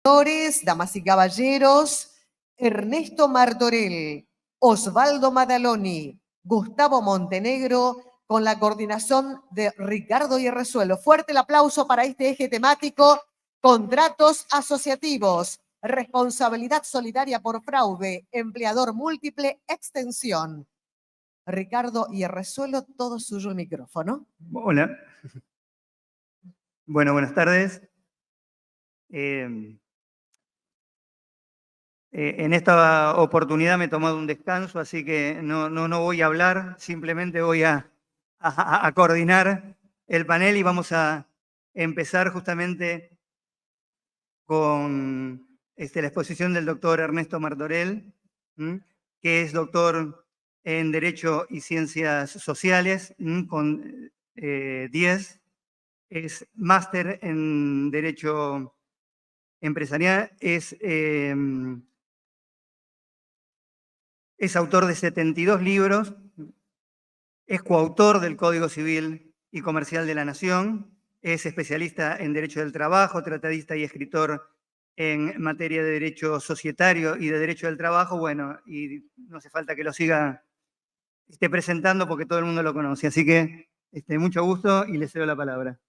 Señores, damas y caballeros, Ernesto Martorell, Osvaldo Madaloni, Gustavo Montenegro, con la coordinación de Ricardo Hierrezuelo. Fuerte el aplauso para este eje temático, contratos asociativos, responsabilidad solidaria por fraude, empleador múltiple, extensión. Ricardo Hierrezuelo, todo suyo el micrófono. Hola. Bueno, buenas tardes. En esta oportunidad me he tomado un descanso, así que no voy a hablar, simplemente voy a coordinar el panel y vamos a empezar justamente con la exposición del doctor Ernesto Martorell, que es doctor en Derecho y Ciencias Sociales, con 10, es máster en Derecho Empresarial, es autor de 72 libros, es coautor del Código Civil y Comercial de la Nación, es especialista en Derecho del Trabajo, tratadista y escritor en materia de Derecho Societario y de Derecho del Trabajo. Bueno, y no hace falta que lo siga presentando porque todo el mundo lo conoce. Así que mucho gusto y le cedo la palabra.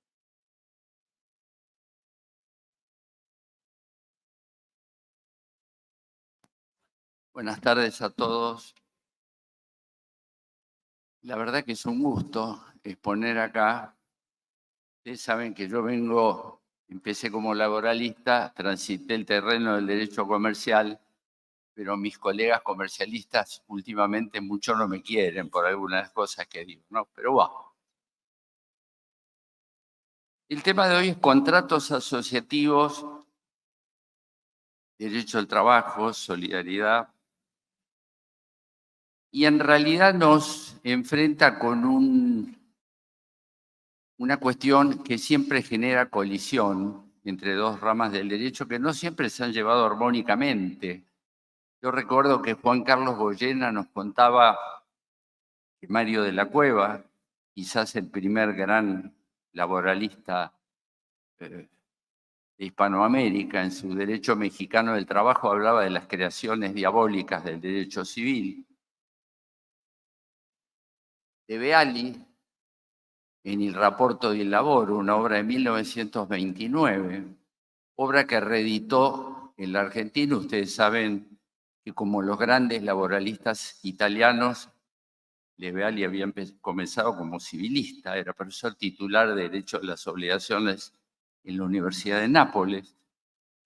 Buenas tardes a todos. La verdad que es un gusto exponer acá. Ustedes saben que yo empecé como laboralista, transité el terreno del derecho comercial, pero mis colegas comercialistas últimamente mucho no me quieren por algunas cosas que digo, ¿no? Pero bueno. El tema de hoy es contratos asociativos, derecho al trabajo, solidaridad. Y en realidad nos enfrenta con una cuestión que siempre genera colisión entre dos ramas del derecho que no siempre se han llevado armónicamente. Yo recuerdo que Juan Carlos Goyena nos contaba que Mario de la Cueva, quizás el primer gran laboralista de Hispanoamérica, en su Derecho Mexicano del Trabajo hablaba de las creaciones diabólicas del derecho civil. De Beali, en Il Rapporto del Lavoro, una obra de 1929, obra que reeditó en la Argentina. Ustedes saben que como los grandes laboralistas italianos, De Beali había comenzado como civilista, era profesor titular de Derecho de las Obligaciones en la Universidad de Nápoles.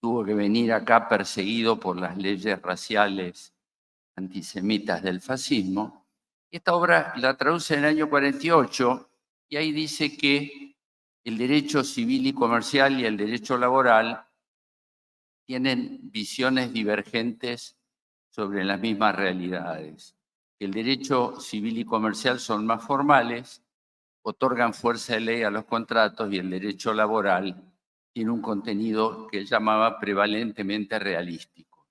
Tuvo que venir acá perseguido por las leyes raciales antisemitas del fascismo. Esta obra la traduce en el año 48 y ahí dice que el derecho civil y comercial y el derecho laboral tienen visiones divergentes sobre las mismas realidades. El derecho civil y comercial son más formales, otorgan fuerza de ley a los contratos, y el derecho laboral tiene un contenido que él llamaba prevalentemente realístico.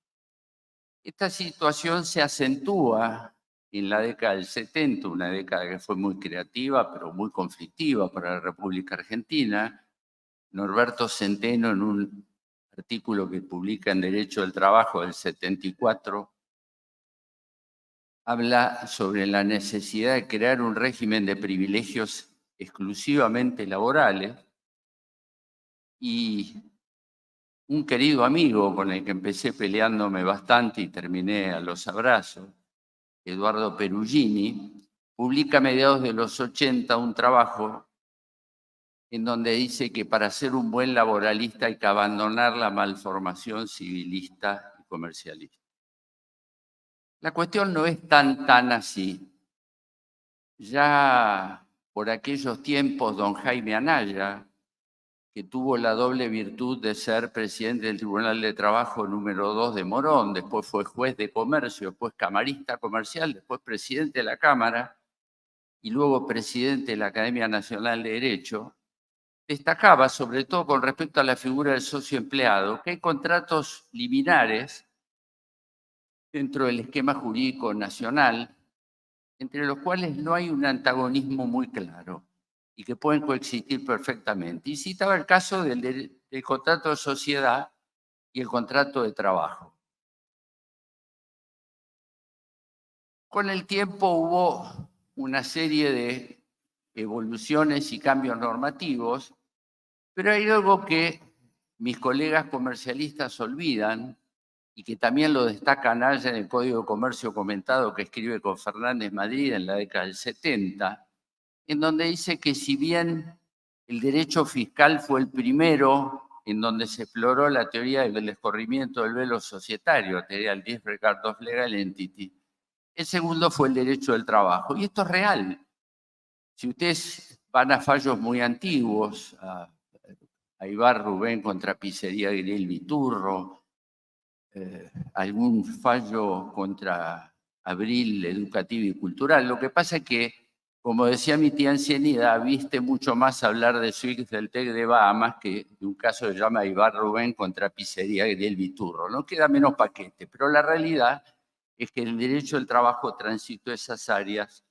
Esta situación se acentúa en la década del 70, una década que fue muy creativa, pero muy conflictiva para la República Argentina. Norberto Centeno, en un artículo que publica en Derecho del Trabajo del 74, habla sobre la necesidad de crear un régimen de privilegios exclusivamente laborales, y un querido amigo con el que empecé peleándome bastante y terminé a los abrazos, Eduardo Perugini, publica a mediados de los 80 un trabajo en donde dice que para ser un buen laboralista hay que abandonar la malformación civilista y comercialista. La cuestión no es tan así. Ya por aquellos tiempos, don Jaime Anaya, que tuvo la doble virtud de ser presidente del Tribunal de Trabajo número 2 de Morón, después fue juez de comercio, después camarista comercial, después presidente de la Cámara y luego presidente de la Academia Nacional de Derecho, destacaba, sobre todo con respecto a la figura del socio empleado, que hay contratos liminares dentro del esquema jurídico nacional, entre los cuales no hay un antagonismo muy claro y que pueden coexistir perfectamente. Y citaba el caso del contrato de sociedad, y el contrato de trabajo. Con el tiempo hubo una serie de evoluciones y cambios normativos, pero hay algo que mis colegas comercialistas olvidan y que también lo destacan allá en el Código de Comercio Comentado que escribe con Fernández Madrid en la década del 70, en donde dice que si bien el derecho fiscal fue el primero en donde se exploró la teoría del escorrimiento del velo societario, teoría del disregard of legal entity, el segundo fue el derecho del trabajo. Y esto es real. Si ustedes van a fallos muy antiguos, a Ibar Rubén contra Pizzería Grill Viturro, algún fallo contra Abril Educativo y Cultural. Lo que pasa es que, como decía mi tía ancianidad, viste mucho más hablar de Swix del TEC de Bahamas que de un caso que se llama Ibar Rubén contra Pizzería Grill Viturro. No queda menos paquete, pero la realidad es que el derecho del trabajo transitó esas áreas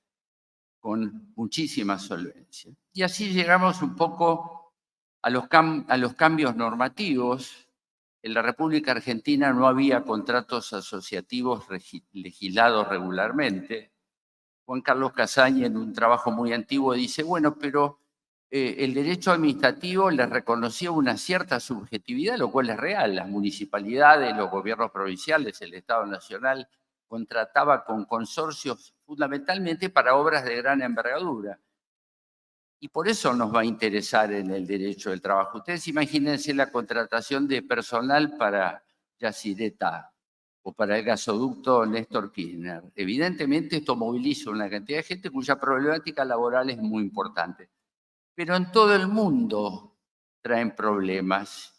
con muchísima solvencia. Y así llegamos un poco a los cambios normativos. En la República Argentina no había contratos asociativos legislados regularmente. Juan Carlos Casaña, en un trabajo muy antiguo, dice, bueno, pero el derecho administrativo le reconocía una cierta subjetividad, lo cual es real. Las municipalidades, los gobiernos provinciales, el Estado Nacional, contrataba con consorcios fundamentalmente para obras de gran envergadura. Y por eso nos va a interesar en el derecho del trabajo. Ustedes imagínense la contratación de personal para Yacyretá o para el gasoducto Néstor Kirchner. Evidentemente esto moviliza una cantidad de gente cuya problemática laboral es muy importante. Pero en todo el mundo traen problemas.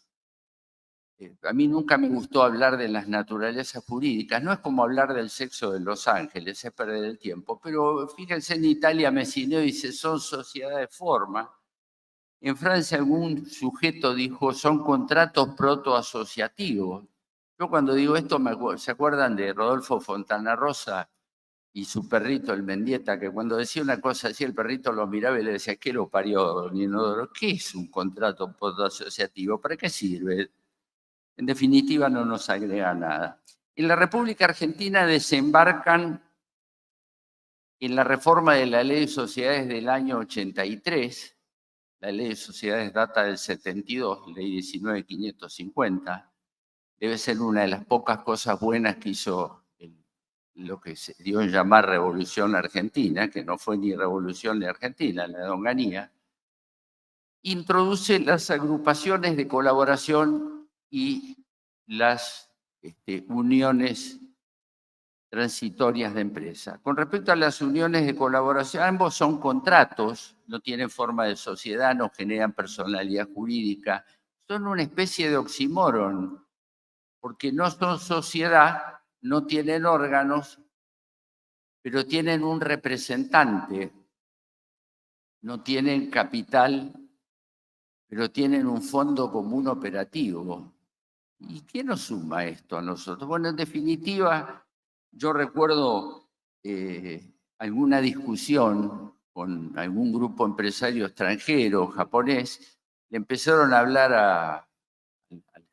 A mí nunca me gustó hablar de las naturalezas jurídicas, no es como hablar del sexo de los ángeles, es perder el tiempo, pero fíjense en Italia, Messineo dice, son sociedades de forma. En Francia algún sujeto dijo, son contratos protoasociativos. Yo cuando digo esto, ¿se acuerdan de Rodolfo Fontana Rosa y su perrito, el Mendieta, que cuando decía una cosa así, el perrito lo miraba y le decía, ¿qué lo parió, don Inodoro? ¿Qué es un contrato protoasociativo? ¿Para qué sirve? En definitiva, no nos agrega nada. En la República Argentina desembarcan en la reforma de la Ley de Sociedades del año 83. La Ley de Sociedades data del 72, Ley 19.550. Debe ser una de las pocas cosas buenas que hizo lo que se dio en llamar Revolución Argentina, que no fue ni Revolución ni Argentina, la de Onganía. Introduce las agrupaciones de colaboración y las uniones transitorias de empresa. Con respecto a las uniones de colaboración, ambos son contratos, no tienen forma de sociedad, no generan personalidad jurídica, son una especie de oxímoron, porque no son sociedad, no tienen órganos, pero tienen un representante, no tienen capital, pero tienen un fondo común operativo. ¿Y quién nos suma esto a nosotros? Bueno, en definitiva, yo recuerdo alguna discusión con algún grupo empresario extranjero, japonés, le empezaron a hablar al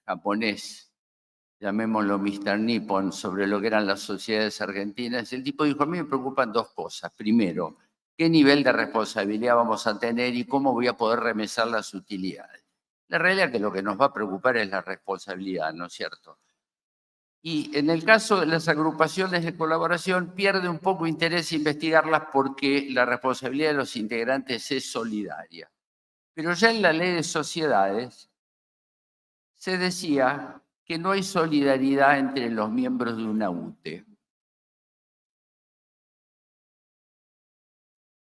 japonés, llamémoslo Mr. Nippon, sobre lo que eran las sociedades argentinas. El tipo dijo, a mí me preocupan dos cosas. Primero, ¿qué nivel de responsabilidad vamos a tener y cómo voy a poder remesar las utilidades? La realidad es que lo que nos va a preocupar es la responsabilidad, ¿no es cierto? Y en el caso de las agrupaciones de colaboración, pierde un poco interés investigarlas porque la responsabilidad de los integrantes es solidaria. Pero ya en la ley de sociedades se decía que no hay solidaridad entre los miembros de una UTE.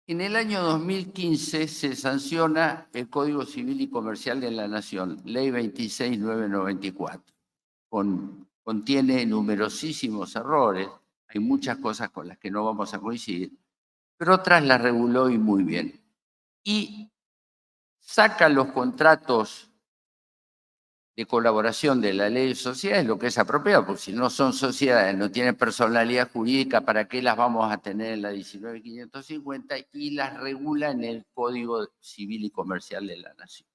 En el año 2015 se sanciona el Código Civil y Comercial de la Nación, Ley 26.994. Contiene numerosísimos errores, hay muchas cosas con las que no vamos a coincidir, pero otras las reguló y muy bien. Y saca los contratos de colaboración de la ley de sociedades, lo que es apropiado, porque si no son sociedades, no tienen personalidad jurídica, ¿para qué las vamos a tener en la 19.550? Y las regula en el Código Civil y Comercial de la Nación.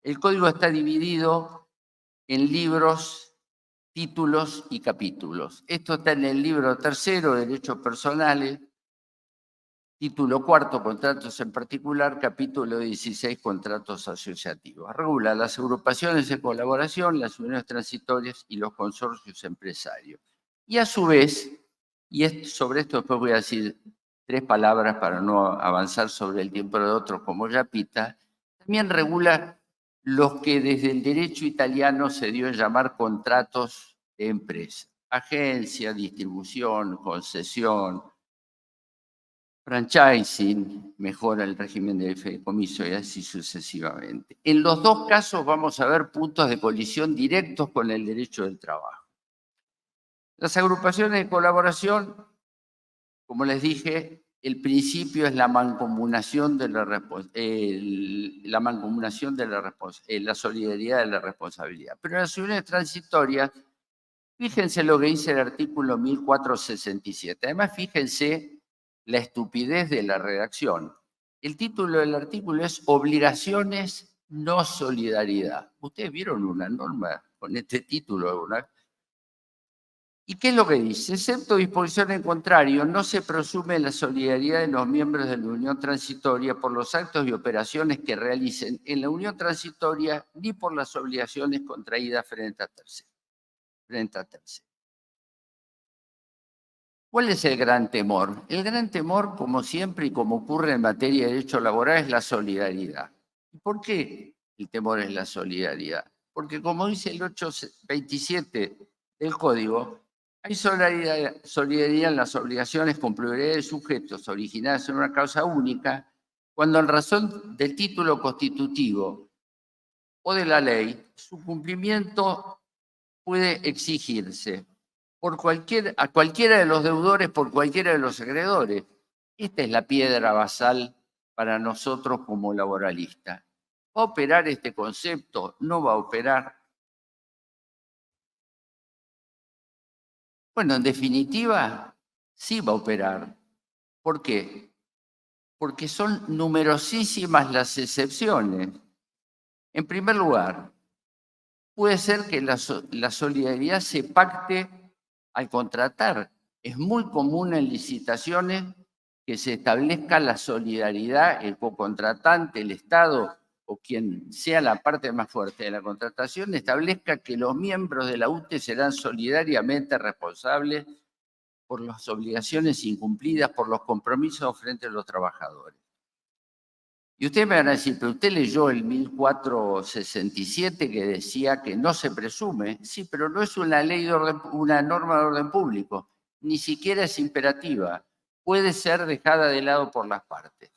El código está dividido en libros, títulos y capítulos. Esto está en el libro tercero, Derechos Personales, título cuarto, Contratos en particular, capítulo 16, Contratos asociativos. Regula las agrupaciones de colaboración, las uniones transitorias y los consorcios empresarios. Y a su vez, sobre esto después voy a decir 3 palabras para no avanzar sobre el tiempo de otros como Yapita, también regula los que desde el derecho italiano se dio a llamar contratos de empresa. Agencia, distribución, concesión, franchising, mejora el régimen de fideicomiso y así sucesivamente. En los 2 casos vamos a ver puntos de colisión directos con el derecho del trabajo. Las agrupaciones de colaboración, como les dije, el principio es la mancomunación de la solidaridad de la responsabilidad. Pero en las uniones transitorias, fíjense lo que dice el artículo 1467. Además, fíjense la estupidez de la redacción. El título del artículo es Obligaciones, no solidaridad. ¿Ustedes vieron una norma con este título alguna vez? ¿Y qué es lo que dice? Excepto disposición en contrario, no se presume la solidaridad de los miembros de la unión transitoria por los actos y operaciones que realicen en la unión transitoria ni por las obligaciones contraídas frente a terceros. ¿Cuál es el gran temor? El gran temor, como siempre y como ocurre en materia de derecho laboral, es la solidaridad. ¿Y por qué el temor es la solidaridad? Porque como dice el 827 del Código, hay solidaridad en las obligaciones con pluralidad de sujetos originadas en una causa única, cuando en razón del título constitutivo o de la ley, su cumplimiento puede exigirse a cualquiera de los deudores por cualquiera de los acreedores. Esta es la piedra basal para nosotros como laboralistas. ¿Va a operar este concepto? ¿No va a operar? Bueno, en definitiva, sí va a operar. ¿Por qué? Porque son numerosísimas las excepciones. En primer lugar, puede ser que la solidaridad se pacte al contratar. Es muy común en licitaciones que se establezca la solidaridad, el cocontratante, el Estado o quien sea la parte más fuerte de la contratación, establezca que los miembros de la UTE serán solidariamente responsables por las obligaciones incumplidas, por los compromisos frente a los trabajadores. Y ustedes me van a decir, pero usted leyó el 1467 que decía que no se presume. Sí, pero no es una norma de orden público, ni siquiera es imperativa. Puede ser dejada de lado por las partes.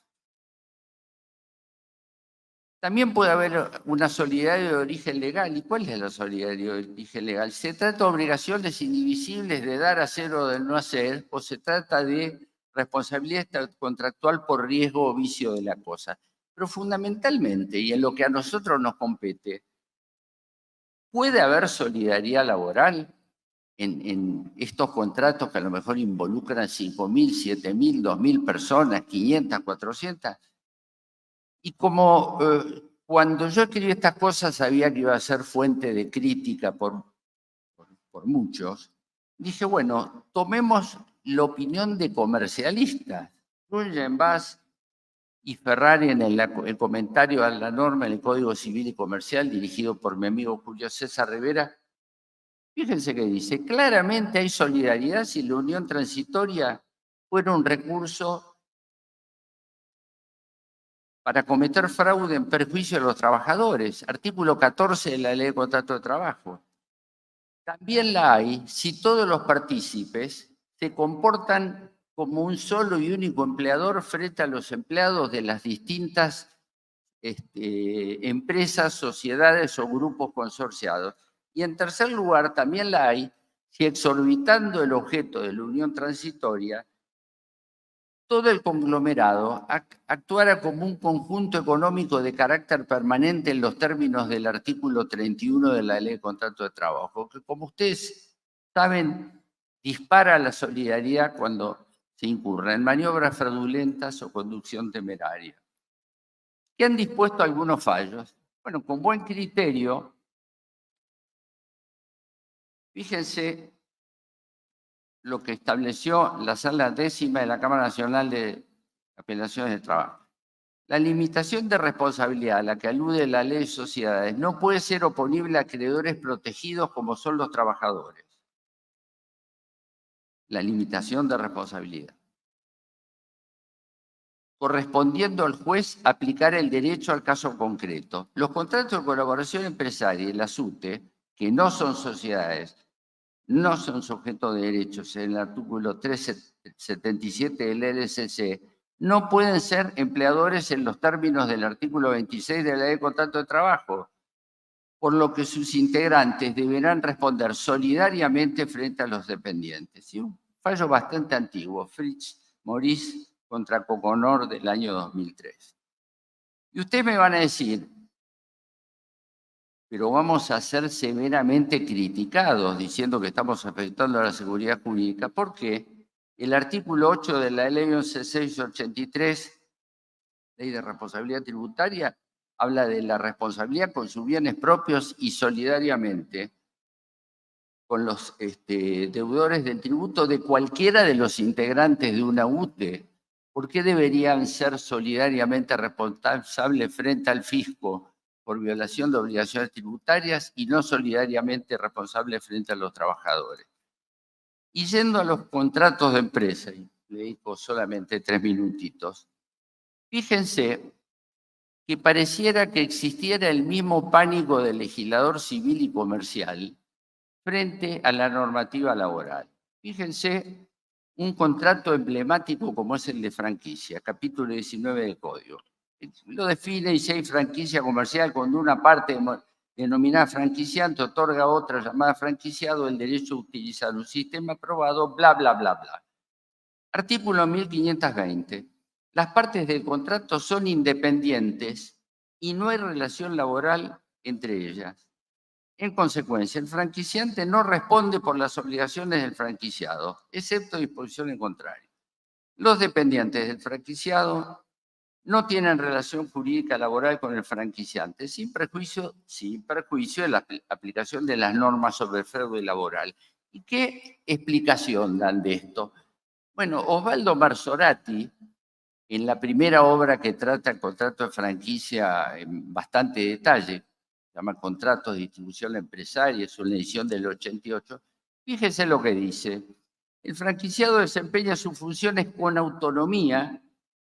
También puede haber una solidaridad de origen legal. ¿Y cuál es la solidaridad de origen legal? ¿Se trata de obligaciones indivisibles de dar, hacer o de no hacer? ¿O se trata de responsabilidad contractual por riesgo o vicio de la cosa? Pero fundamentalmente, y en lo que a nosotros nos compete, ¿puede haber solidaridad laboral en estos contratos que a lo mejor involucran 5.000, 7.000, 2.000 personas, 500, 400? Y como cuando yo escribí estas cosas sabía que iba a ser fuente de crítica por muchos, dije, bueno, tomemos la opinión de comercialistas. Bass y Ferrari en el comentario a la norma en el Código Civil y Comercial dirigido por mi amigo Julio César Rivera, fíjense que dice, claramente hay solidaridad si la unión transitoria fuera un recurso para cometer fraude en perjuicio de los trabajadores, artículo 14 de la Ley de Contrato de Trabajo. También la hay si todos los partícipes se comportan como un solo y único empleador frente a los empleados de las distintas empresas, sociedades o grupos consorciados. Y en tercer lugar, también la hay si exorbitando el objeto de la unión transitoria, todo el conglomerado actuara como un conjunto económico de carácter permanente en los términos del artículo 31 de la Ley de Contrato de Trabajo, que como ustedes saben, dispara la solidaridad cuando se incurra en maniobras fraudulentas o conducción temeraria. ¿Qué han dispuesto algunos fallos? Bueno, con buen criterio, Fíjense lo que estableció la Sala 10ª de la Cámara Nacional de Apelaciones de Trabajo. La limitación de responsabilidad a la que alude la Ley de Sociedades no puede ser oponible a acreedores protegidos como son los trabajadores. La limitación de responsabilidad. Correspondiendo al juez aplicar el derecho al caso concreto. Los contratos de colaboración empresaria y las UTE, que no son sociedades, no son sujetos de derechos en el artículo 377 del LSC, no pueden ser empleadores en los términos del artículo 26 de la Ley de Contrato de Trabajo, por lo que sus integrantes deberán responder solidariamente frente a los dependientes. Y un fallo bastante antiguo, Fritz Maurice contra Coconor del año 2003. Y ustedes me van a decir, pero vamos a ser severamente criticados diciendo que estamos afectando a la seguridad jurídica. ¿Por qué? El artículo 8 de la Ley 11.683, Ley de Responsabilidad Tributaria, habla de la responsabilidad con sus bienes propios y solidariamente con los deudores del tributo de cualquiera de los integrantes de una UTE. ¿Por qué deberían ser solidariamente responsables frente al fisco por violación de obligaciones tributarias y no solidariamente responsables frente a los trabajadores? Y yendo a los contratos de empresa, y le dedico solamente 3 minutitos, fíjense que pareciera que existiera el mismo pánico del legislador civil y comercial frente a la normativa laboral. Fíjense un contrato emblemático como es el de franquicia, capítulo 19 del Código. Lo define y dice hay franquicia comercial cuando una parte denominada franquiciante otorga a otra llamada franquiciado el derecho a utilizar un sistema aprobado, bla, bla, bla, bla. Artículo 1520. Las partes del contrato son independientes y no hay relación laboral entre ellas. En consecuencia, el franquiciante no responde por las obligaciones del franquiciado, excepto disposición en contrario. Los dependientes del franquiciado no tienen relación jurídica laboral con el franquiciante, sin perjuicio de la aplicación de las normas sobre el fraude laboral. ¿Y qué explicación dan de esto? Bueno, Osvaldo Marzorati, en la primera obra que trata el contrato de franquicia en bastante detalle, se llama Contratos de Distribución Empresaria, es una edición del 88, fíjese lo que dice. El franquiciado desempeña sus funciones con autonomía,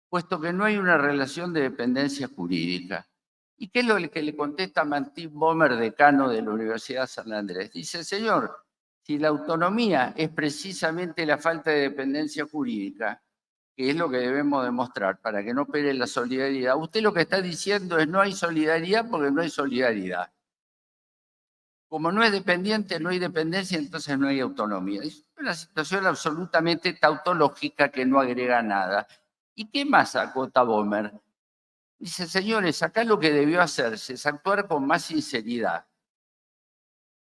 puesto que no hay una relación de dependencia jurídica. ¿Y qué es lo que le contesta Martín Bomer, decano de la Universidad San Andrés? Dice, señor, si la autonomía es precisamente la falta de dependencia jurídica, que es lo que debemos demostrar para que no opere la solidaridad, usted lo que está diciendo es no hay solidaridad porque no hay solidaridad. Como no es dependiente, no hay dependencia, entonces no hay autonomía. Es una situación absolutamente tautológica que no agrega nada. ¿Y qué más acota Bomer? Dice, señores, acá lo que debió hacerse es actuar con más sinceridad.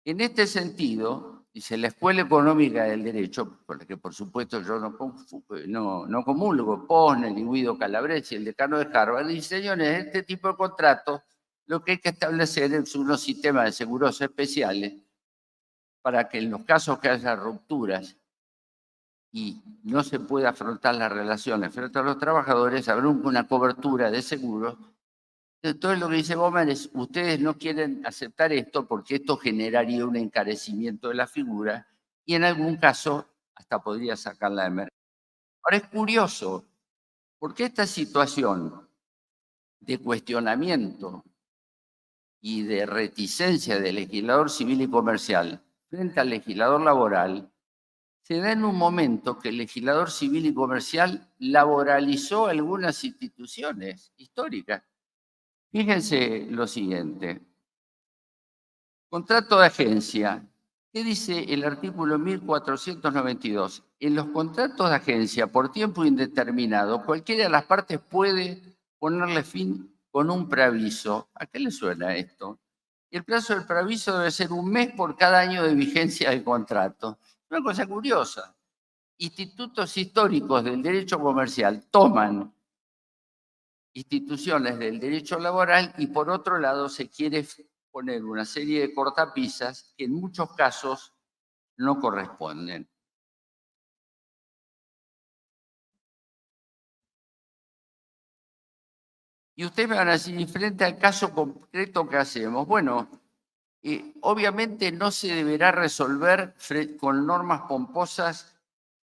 En este sentido, dice, la Escuela Económica del Derecho, con la que por supuesto yo no comulgo, Posner y Guido Calabresi, el decano de Harvard, dice, señores, este tipo de contratos lo que hay que establecer es unos sistemas de seguros especiales para que en los casos que haya rupturas y no se pueda afrontar las relaciones frente a los trabajadores, habrá una cobertura de seguros. Entonces lo que dice Bomer es, ustedes no quieren aceptar esto porque esto generaría un encarecimiento de la figura y en algún caso hasta podría sacarla de mercado. Ahora es curioso, porque esta situación de cuestionamiento y de reticencia del legislador civil y comercial frente al legislador laboral se da en un momento que el legislador civil y comercial laboralizó algunas instituciones históricas. Fíjense lo siguiente. Contrato de agencia. ¿Qué dice el artículo 1492? En los contratos de agencia por tiempo indeterminado, cualquiera de las partes puede ponerle fin con un preaviso. ¿A qué le suena esto? El plazo del preaviso debe ser 1 mes por cada año de vigencia del contrato. Una cosa curiosa. Institutos históricos del derecho comercial toman instituciones del derecho laboral y por otro lado se quiere poner una serie de cortapisas que en muchos casos no corresponden. Y ustedes me van a decir, frente al caso concreto que hacemos, bueno, obviamente no se deberá resolver con normas pomposas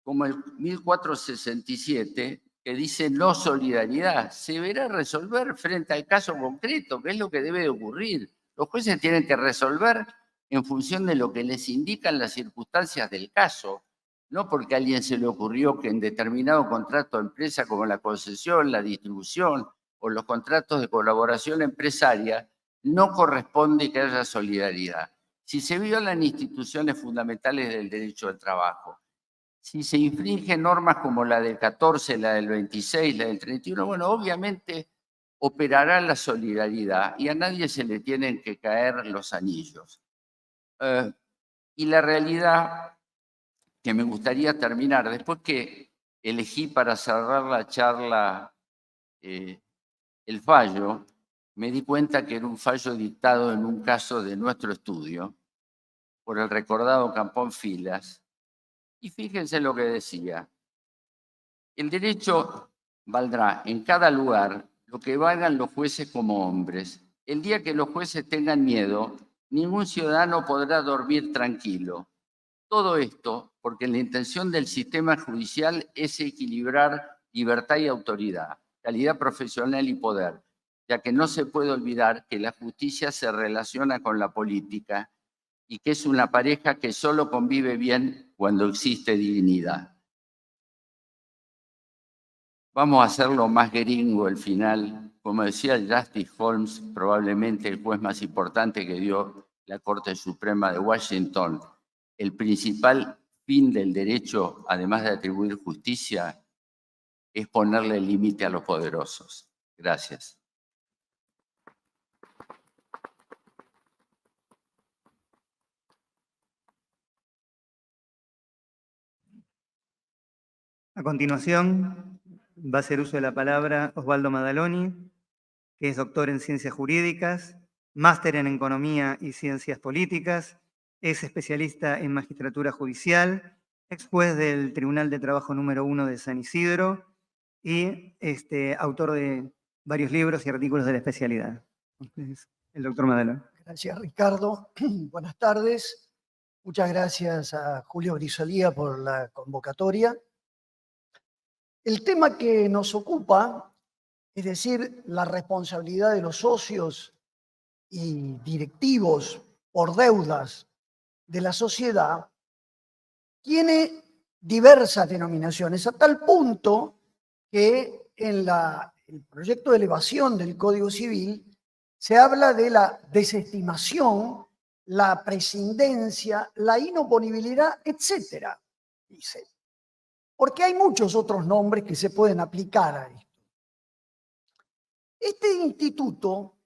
como el 1467, que dice no solidaridad. Se deberá resolver frente al caso concreto, que es lo que debe de ocurrir. Los jueces tienen que resolver en función de lo que les indican las circunstancias del caso, no porque a alguien se le ocurrió que en determinado contrato de empresa como la concesión, la distribución o los contratos de colaboración empresaria no corresponde que haya solidaridad. Si se violan instituciones fundamentales del derecho al trabajo, si se infringen normas como la del 14, la del 26, la del 31, bueno, obviamente operará la solidaridad y a nadie se le tienen que caer los anillos. Y la realidad que me gustaría terminar, después que elegí para cerrar la charla el fallo, me di cuenta que era un fallo dictado en un caso de nuestro estudio por el recordado Campón Filas. Y fíjense lo que decía. El derecho valdrá en cada lugar lo que valgan los jueces como hombres. El día que los jueces tengan miedo, ningún ciudadano podrá dormir tranquilo. Todo esto porque la intención del sistema judicial es equilibrar libertad y autoridad, calidad profesional y poder, ya que no se puede olvidar que la justicia se relaciona con la política y que es una pareja que solo convive bien cuando existe dignidad. Vamos a hacerlo más gringo el final. Como decía Justice Holmes, probablemente el juez más importante que dio la Corte Suprema de Washington, el principal fin del derecho, además de atribuir justicia, es ponerle límite a los poderosos. Gracias. A continuación, va a hacer uso de la palabra Osvaldo Madaloni, que es doctor en Ciencias Jurídicas, máster en Economía y Ciencias Políticas, es especialista en Magistratura Judicial, ex juez del Tribunal de Trabajo número 1 de San Isidro y autor de varios libros y artículos de la especialidad. Entonces, el doctor Madaloni. Gracias, Ricardo. Buenas tardes. Muchas gracias a Julio Grisolía por la convocatoria. El tema que nos ocupa, es decir, la responsabilidad de los socios y directivos por deudas de la sociedad, tiene diversas denominaciones, a tal punto que en el proyecto de elevación del Código Civil se habla de la desestimación, la prescindencia, la inoponibilidad, etcétera, dice. Porque hay muchos otros nombres que se pueden aplicar a esto. Este instituto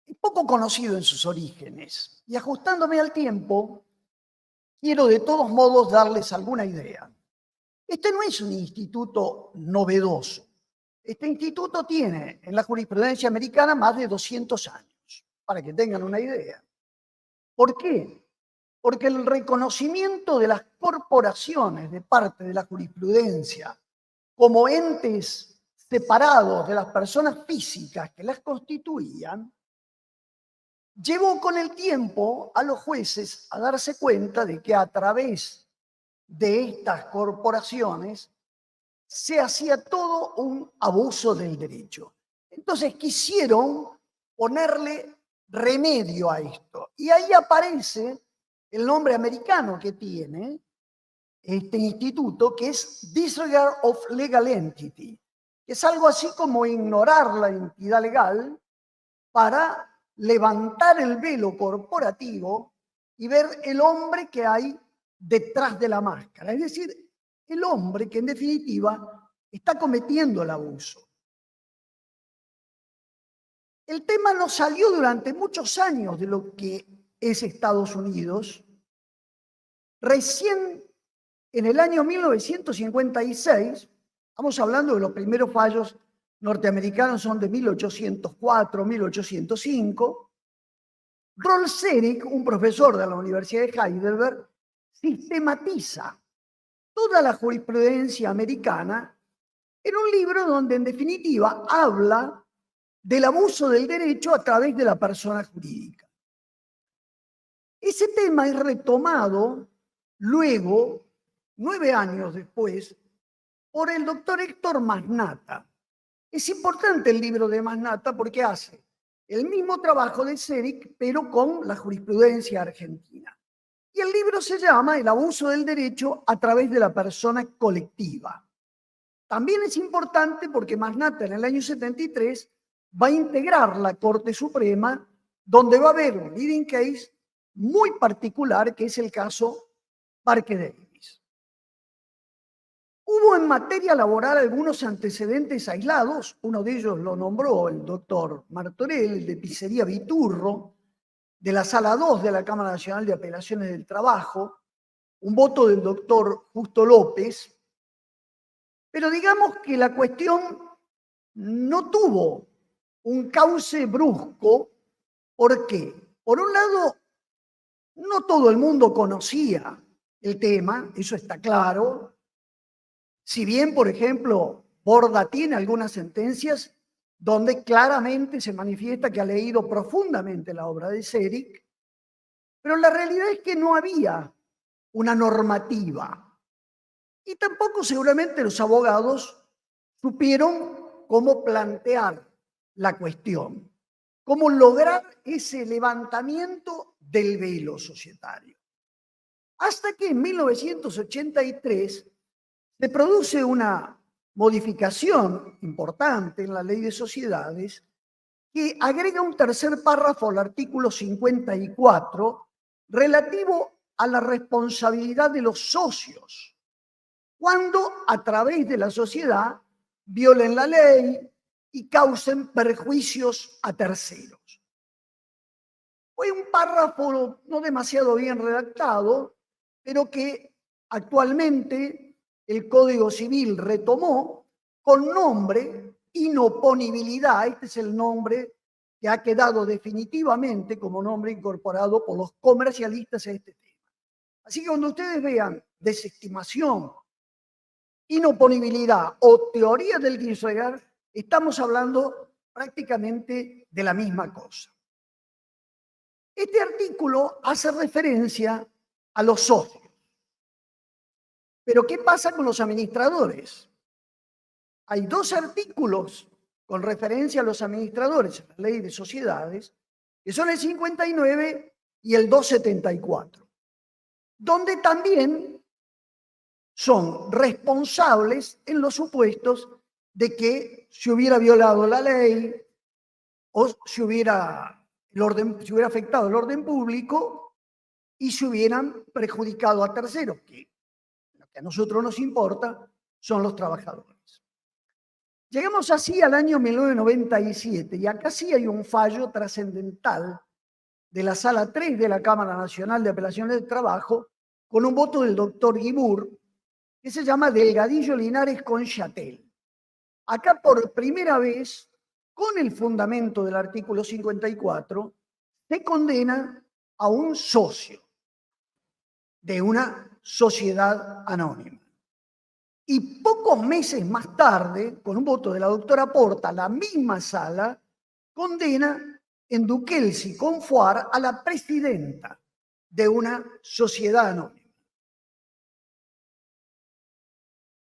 es poco conocido en sus orígenes y ajustándome al tiempo, quiero de todos modos darles alguna idea. Este no es un instituto novedoso. Este instituto tiene en la jurisprudencia americana más de 200 años, para que tengan una idea. ¿Por qué? Porque el reconocimiento de las corporaciones de parte de la jurisprudencia como entes separados de las personas físicas que las constituían, llevó con el tiempo a los jueces a darse cuenta de que a través de estas corporaciones se hacía todo un abuso del derecho. Entonces quisieron ponerle remedio a esto. Y ahí aparece el nombre americano que tiene este instituto, que es Disregard of Legal Entity, que es algo así como ignorar la entidad legal para levantar el velo corporativo y ver el hombre que hay detrás de la máscara. Es decir, el hombre que en definitiva está cometiendo el abuso. El tema no salió durante muchos años de lo que es Estados Unidos. Recién en el año 1956, estamos hablando de los primeros fallos norteamericanos, son de 1804, 1805, Rolf Senig, un profesor de la Universidad de Heidelberg, sistematiza toda la jurisprudencia americana en un libro donde en definitiva habla del abuso del derecho a través de la persona jurídica. Ese tema es retomado luego, 9 años después, por el doctor Héctor Masnata. Es importante el libro de Masnata porque hace el mismo trabajo de Selig, pero con la jurisprudencia argentina. Y el libro se llama El abuso del derecho a través de la persona colectiva. También es importante porque Masnata en el año 73 va a integrar la Corte Suprema, donde va a haber un leading case muy particular, que es el caso Parque Davis. Hubo en materia laboral algunos antecedentes aislados, uno de ellos lo nombró el doctor Martorell, el de Pizzería Viturro, de la Sala 2 de la Cámara Nacional de Apelaciones del Trabajo, un voto del doctor Justo López, pero digamos que la cuestión no tuvo un cauce brusco. ¿Por qué? Por un lado, no todo el mundo conocía el tema, eso está claro. Si bien, por ejemplo, Borda tiene algunas sentencias donde claramente se manifiesta que ha leído profundamente la obra de Selig, pero la realidad es que no había una normativa. Y tampoco seguramente los abogados supieron cómo plantear la cuestión, cómo lograr ese levantamiento del velo societario. Hasta que en 1983 se produce una modificación importante en la Ley de Sociedades que agrega un tercer párrafo al artículo 54 relativo a la responsabilidad de los socios cuando a través de la sociedad violen la ley y causen perjuicios a terceros. Fue un párrafo no demasiado bien redactado, pero que actualmente el Código Civil retomó con nombre inoponibilidad. Este es el nombre que ha quedado definitivamente como nombre incorporado por los comercialistas a este tema. Así que cuando ustedes vean desestimación, inoponibilidad o teoría del disregard, estamos hablando prácticamente de la misma cosa. Este artículo hace referencia a los socios. Pero ¿qué pasa con los administradores? Hay 2 artículos con referencia a los administradores en la Ley de Sociedades, que son el 59 y el 274, donde también son responsables en los supuestos de que se hubiera violado la ley o se hubiera afectado el orden público y se hubieran perjudicado a terceros, que lo que a nosotros nos importa son los trabajadores. Llegamos así al año 1997 y acá sí hay un fallo trascendental de la Sala 3 de la Cámara Nacional de Apelaciones del Trabajo con un voto del doctor Guibur que se llama Delgadillo Linares con Chatel. Acá por primera vez, con el fundamento del artículo 54, se condena a un socio de una sociedad anónima. Y pocos meses más tarde, con un voto de la doctora Porta, la misma sala condena en Duquelsi con Fuar a la presidenta de una sociedad anónima.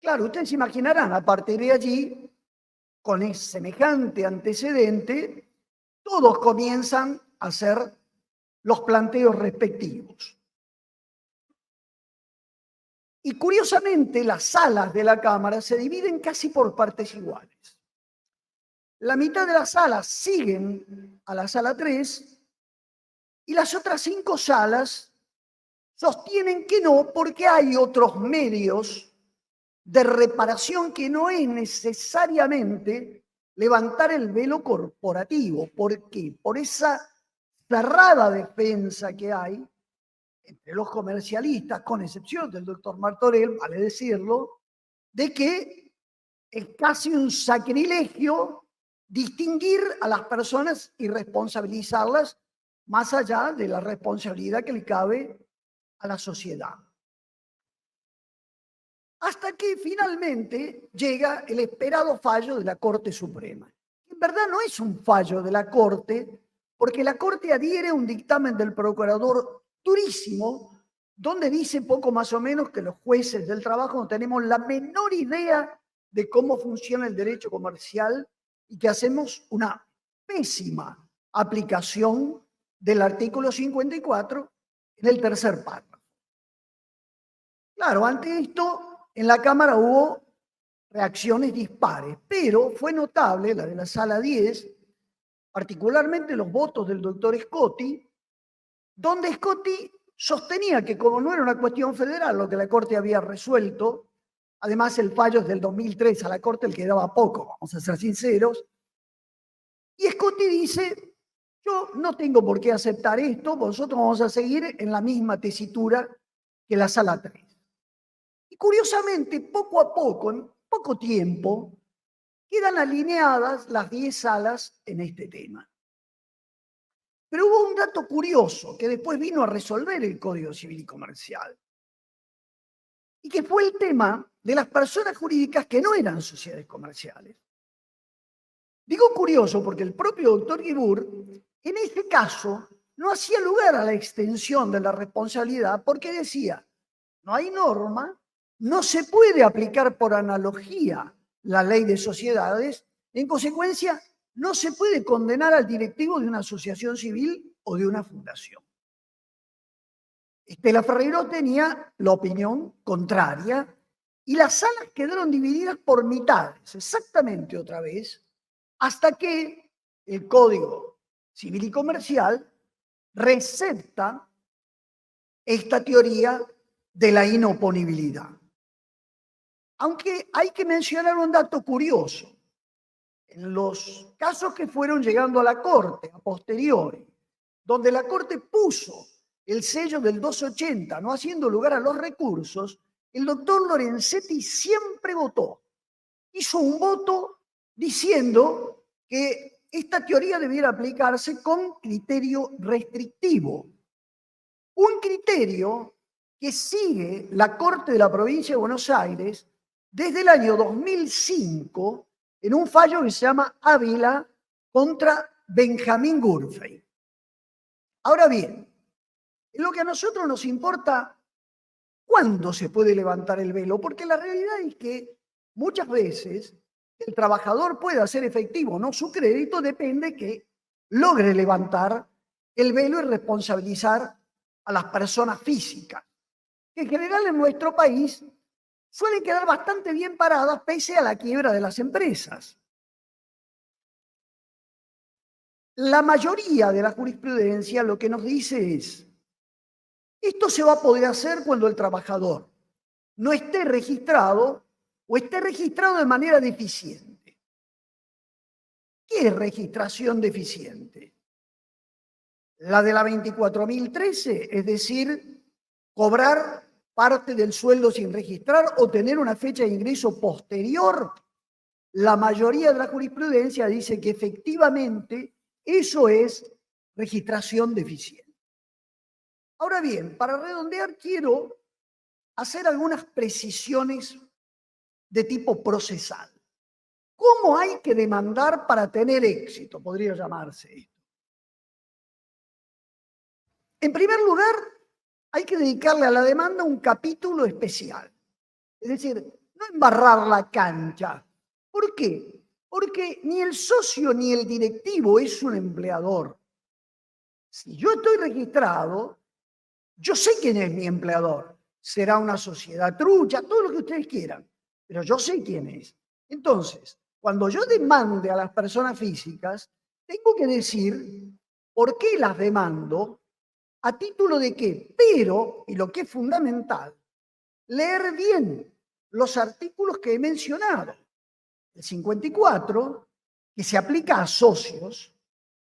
Claro, ustedes se imaginarán, a partir de allí, con semejante antecedente, todos comienzan a hacer los planteos respectivos. Y curiosamente, las salas de la Cámara se dividen casi por partes iguales. La mitad de las salas siguen a la sala 3 y las otras 5 salas sostienen que no, porque hay otros medios de reparación que no es necesariamente levantar el velo corporativo. ¿Por qué? Por esa cerrada defensa que hay entre los comercialistas, con excepción del doctor Martorell, vale decirlo, de que es casi un sacrilegio distinguir a las personas y responsabilizarlas más allá de la responsabilidad que le cabe a la sociedad. hasta que finalmente llega el esperado fallo de la Corte Suprema. En verdad no es un fallo de la Corte, porque la Corte adhiere a un dictamen del procurador durísimo, donde dice poco más o menos que los jueces del trabajo no tenemos la menor idea de cómo funciona el derecho comercial y que hacemos una pésima aplicación del artículo 54 en el tercer párrafo. Claro, ante esto, en la Cámara hubo reacciones dispares, pero fue notable la de la Sala 10, particularmente los votos del doctor Scotti, donde Scotti sostenía que como no era una cuestión federal lo que la Corte había resuelto, además el fallo es del 2003, a la Corte le quedaba poco, vamos a ser sinceros, y Scotti dice, yo no tengo por qué aceptar esto, vosotros vamos a seguir en la misma tesitura que la Sala 3. Y curiosamente, poco a poco, en poco tiempo, quedan alineadas las 10 salas en este tema. Pero hubo un dato curioso que después vino a resolver el Código Civil y Comercial, y que fue el tema de las personas jurídicas que no eran sociedades comerciales. Digo curioso porque el propio doctor Guibur, en este caso, no hacía lugar a la extensión de la responsabilidad porque decía, no hay norma, no se puede aplicar por analogía la ley de sociedades, en consecuencia, no se puede condenar al directivo de una asociación civil o de una fundación. Estela Ferreiro tenía la opinión contraria y las salas quedaron divididas por mitades, exactamente otra vez, hasta que el Código Civil y Comercial recepta esta teoría de la inoponibilidad. Aunque hay que mencionar un dato curioso. En los casos que fueron llegando a la Corte a posteriori, donde la Corte puso el sello del 280, no haciendo lugar a los recursos, el doctor Lorenzetti siempre votó. Hizo un voto diciendo que esta teoría debiera aplicarse con criterio restrictivo. Un criterio que sigue la Corte de la Provincia de Buenos Aires desde el año 2005 en un fallo que se llama Ávila contra Benjamín Gurfey. Ahora bien, en lo que a nosotros nos importa, ¿cuándo se puede levantar el velo? Porque la realidad es que muchas veces el trabajador puede hacer efectivo o no su crédito, depende que logre levantar el velo y responsabilizar a las personas físicas, que en general en nuestro país suelen quedar bastante bien paradas pese a la quiebra de las empresas. La mayoría de la jurisprudencia lo que nos dice es, esto se va a poder hacer cuando el trabajador no esté registrado o esté registrado de manera deficiente. ¿Qué es registración deficiente? La de la 24.013, es decir, cobrar parte del sueldo sin registrar o tener una fecha de ingreso posterior. La mayoría de la jurisprudencia dice que efectivamente eso es registración deficiente. Ahora bien, para redondear quiero hacer algunas precisiones de tipo procesal. ¿Cómo hay que demandar para tener éxito? Podría llamarse esto. En primer lugar, hay que dedicarle a la demanda un capítulo especial. Es decir, no embarrar la cancha. ¿Por qué? Porque ni el socio ni el directivo es un empleador. Si yo estoy registrado, yo sé quién es mi empleador. Será una sociedad trucha, todo lo que ustedes quieran, pero yo sé quién es. Entonces, cuando yo demande a las personas físicas, tengo que decir por qué las demando, a título de qué. Pero, y lo que es fundamental, leer bien los artículos que he mencionado. El 54, que se aplica a socios,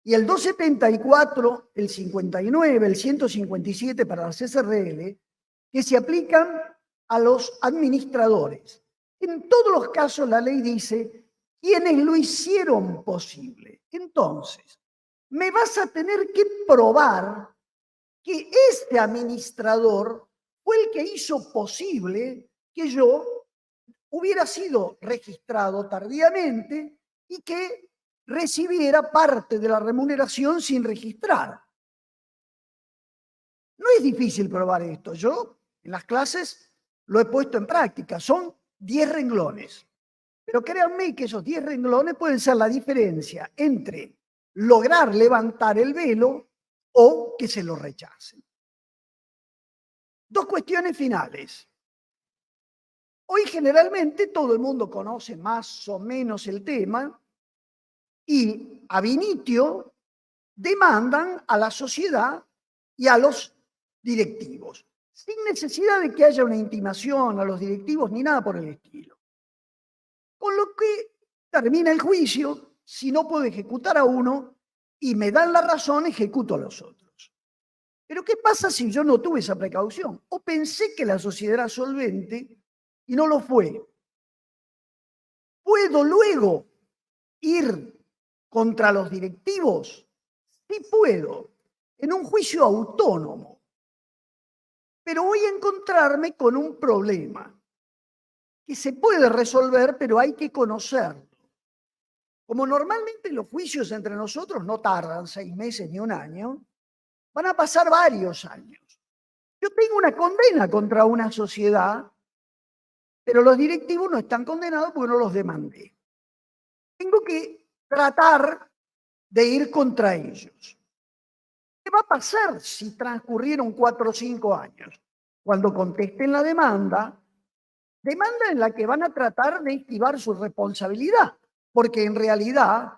y el 274, el 59, el 157 para las SRL, que se aplican a los administradores. En todos los casos la ley dice quienes lo hicieron posible. Entonces, me vas a tener que probar que este administrador fue el que hizo posible que yo hubiera sido registrado tardíamente y que recibiera parte de la remuneración sin registrar. No es difícil probar esto. Yo en las clases lo he puesto en práctica. Son 10 renglones. Pero créanme que esos 10 renglones pueden ser la diferencia entre lograr levantar el velo o que se lo rechacen. Dos cuestiones finales. Hoy generalmente todo el mundo conoce más o menos el tema y ab initio demandan a la sociedad y a los directivos, sin necesidad de que haya una intimación a los directivos ni nada por el estilo. Con lo que termina el juicio, si no puedo ejecutar a uno y me dan la razón, ejecuto a los otros. Pero ¿qué pasa si yo no tuve esa precaución? O pensé que la sociedad era solvente y no lo fue. ¿Puedo luego ir contra los directivos? Sí puedo, en un juicio autónomo. Pero voy a encontrarme con un problema que se puede resolver, pero hay que conocerlo. Como normalmente los juicios entre nosotros no tardan 6 meses ni un año, van a pasar varios años. Yo tengo una condena contra una sociedad, pero los directivos no están condenados porque no los demandé. Tengo que tratar de ir contra ellos. ¿Qué va a pasar si transcurrieron 4 o 5 años? Cuando contesten la demanda en la que van a tratar de esquivar su responsabilidad, porque en realidad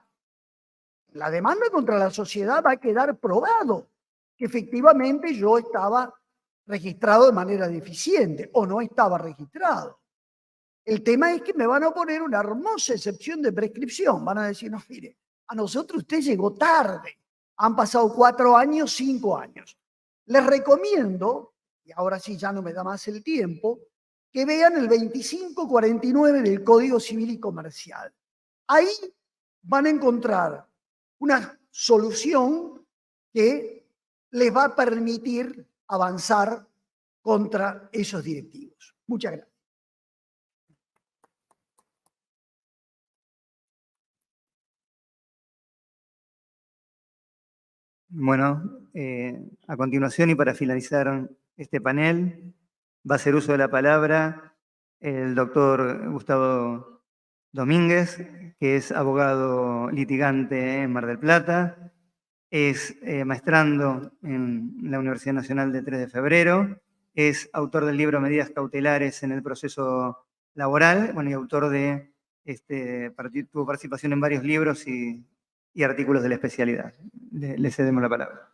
la demanda contra la sociedad va a quedar probado que efectivamente yo estaba registrado de manera deficiente o no estaba registrado. El tema es que me van a poner una hermosa excepción de prescripción. Van a decir, no, mire, a nosotros usted llegó tarde. Han pasado 4 años, 5 años. Les recomiendo, y ahora sí ya no me da más el tiempo, que vean el 2549 del Código Civil y Comercial. Ahí van a encontrar una solución que les va a permitir avanzar contra esos directivos. Muchas gracias. Bueno, a continuación y para finalizar este panel, va a hacer uso de la palabra el doctor Gustavo Domínguez, que es abogado litigante en Mar del Plata, es maestrando en la Universidad Nacional de 3 de Febrero, es autor del libro Medidas Cautelares en el Proceso Laboral, bueno, y autor de, tuvo participación en varios libros y artículos de la especialidad. Le cedemos la palabra.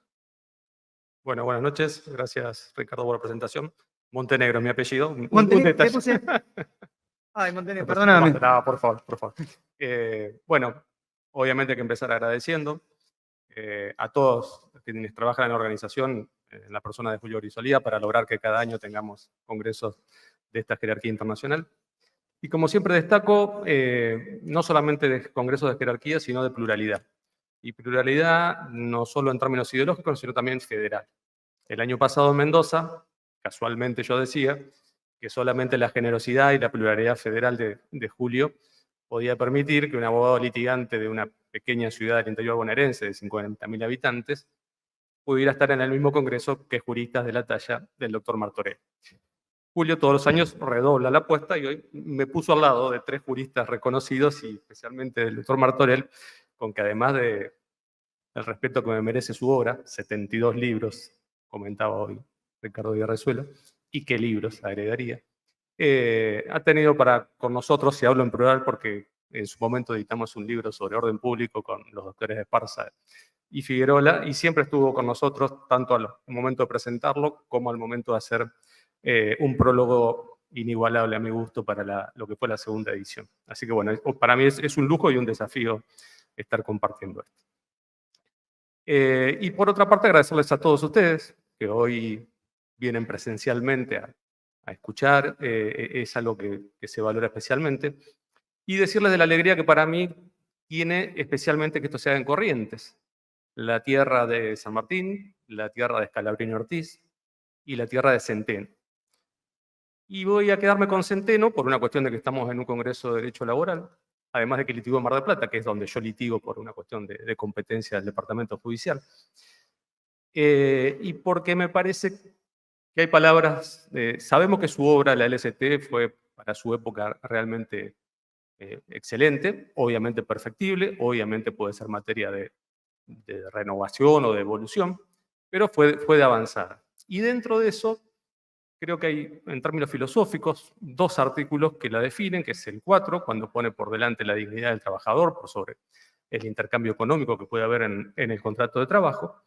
Bueno, buenas noches. Gracias, Ricardo, por la presentación. Montenegro es mi apellido. Montenegro, detalle. ¿qué puse? Ay, Montenegro, No, perdóname. no, por favor, por favor. Bueno, obviamente hay que empezar agradeciendo a todos quienes trabajan en la organización, en la persona de Julio Grisolía, para lograr que cada año tengamos congresos de esta jerarquía internacional. Y como siempre destaco, no solamente de congresos de jerarquía, sino de pluralidad. Y pluralidad no solo en términos ideológicos, sino también federal. El año pasado en Mendoza, casualmente yo decía, que solamente la generosidad y la pluralidad federal de Julio podía permitir que un abogado litigante de una pequeña ciudad del interior bonaerense de 50.000 habitantes pudiera estar en el mismo congreso que juristas de la talla del doctor Martorell. Julio todos los años redobla la apuesta y hoy me puso al lado de 3 juristas reconocidos y especialmente del doctor Martorell, con que además del respeto que me merece su obra, 72 libros, comentaba hoy Ricardo Villarrezuelo, y qué libros agregaría, ha tenido con nosotros, y hablo en plural porque en su momento editamos un libro sobre orden público con los doctores Esparza y Figuerola, y siempre estuvo con nosotros tanto al momento de presentarlo como al momento de hacer un prólogo inigualable a mi gusto para lo que fue la segunda edición. Así que bueno, para mí es un lujo y un desafío estar compartiendo esto. Y por otra parte, agradecerles a todos ustedes que hoy vienen presencialmente a escuchar, es algo que se valora especialmente, y decirles de la alegría que para mí tiene especialmente que esto se haga en Corrientes, la tierra de San Martín, la tierra de Scalabrini Ortiz y la tierra de Centeno. Y voy a quedarme con Centeno por una cuestión de que estamos en un congreso de derecho laboral, además de que litigo en Mar del Plata, que es donde yo litigo por una cuestión de competencia del departamento judicial. Y porque me parece que hay palabras, sabemos que su obra, la LST, fue para su época realmente excelente, obviamente perfectible, obviamente puede ser materia de renovación o de evolución, pero fue de avanzada. Y dentro de eso, creo que hay, en términos filosóficos, dos artículos que la definen, que es el 4, cuando pone por delante la dignidad del trabajador por sobre el intercambio económico que puede haber en el contrato de trabajo,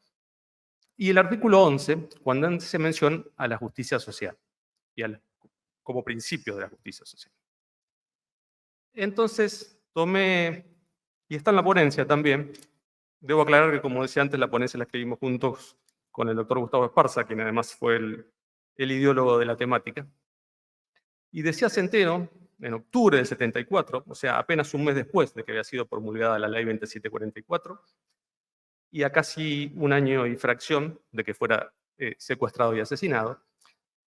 y el artículo 11, cuando hace mención a la justicia social, y como principio de la justicia social. Entonces, tomé, y está en la ponencia también, debo aclarar que, como decía antes, la ponencia la escribimos juntos con el doctor Gustavo Esparza, quien además fue el ideólogo de la temática. Y decía Centeno, en octubre del 74, o sea, apenas un mes después de que había sido promulgada la ley 2744, y a casi un año y fracción de que fuera secuestrado y asesinado,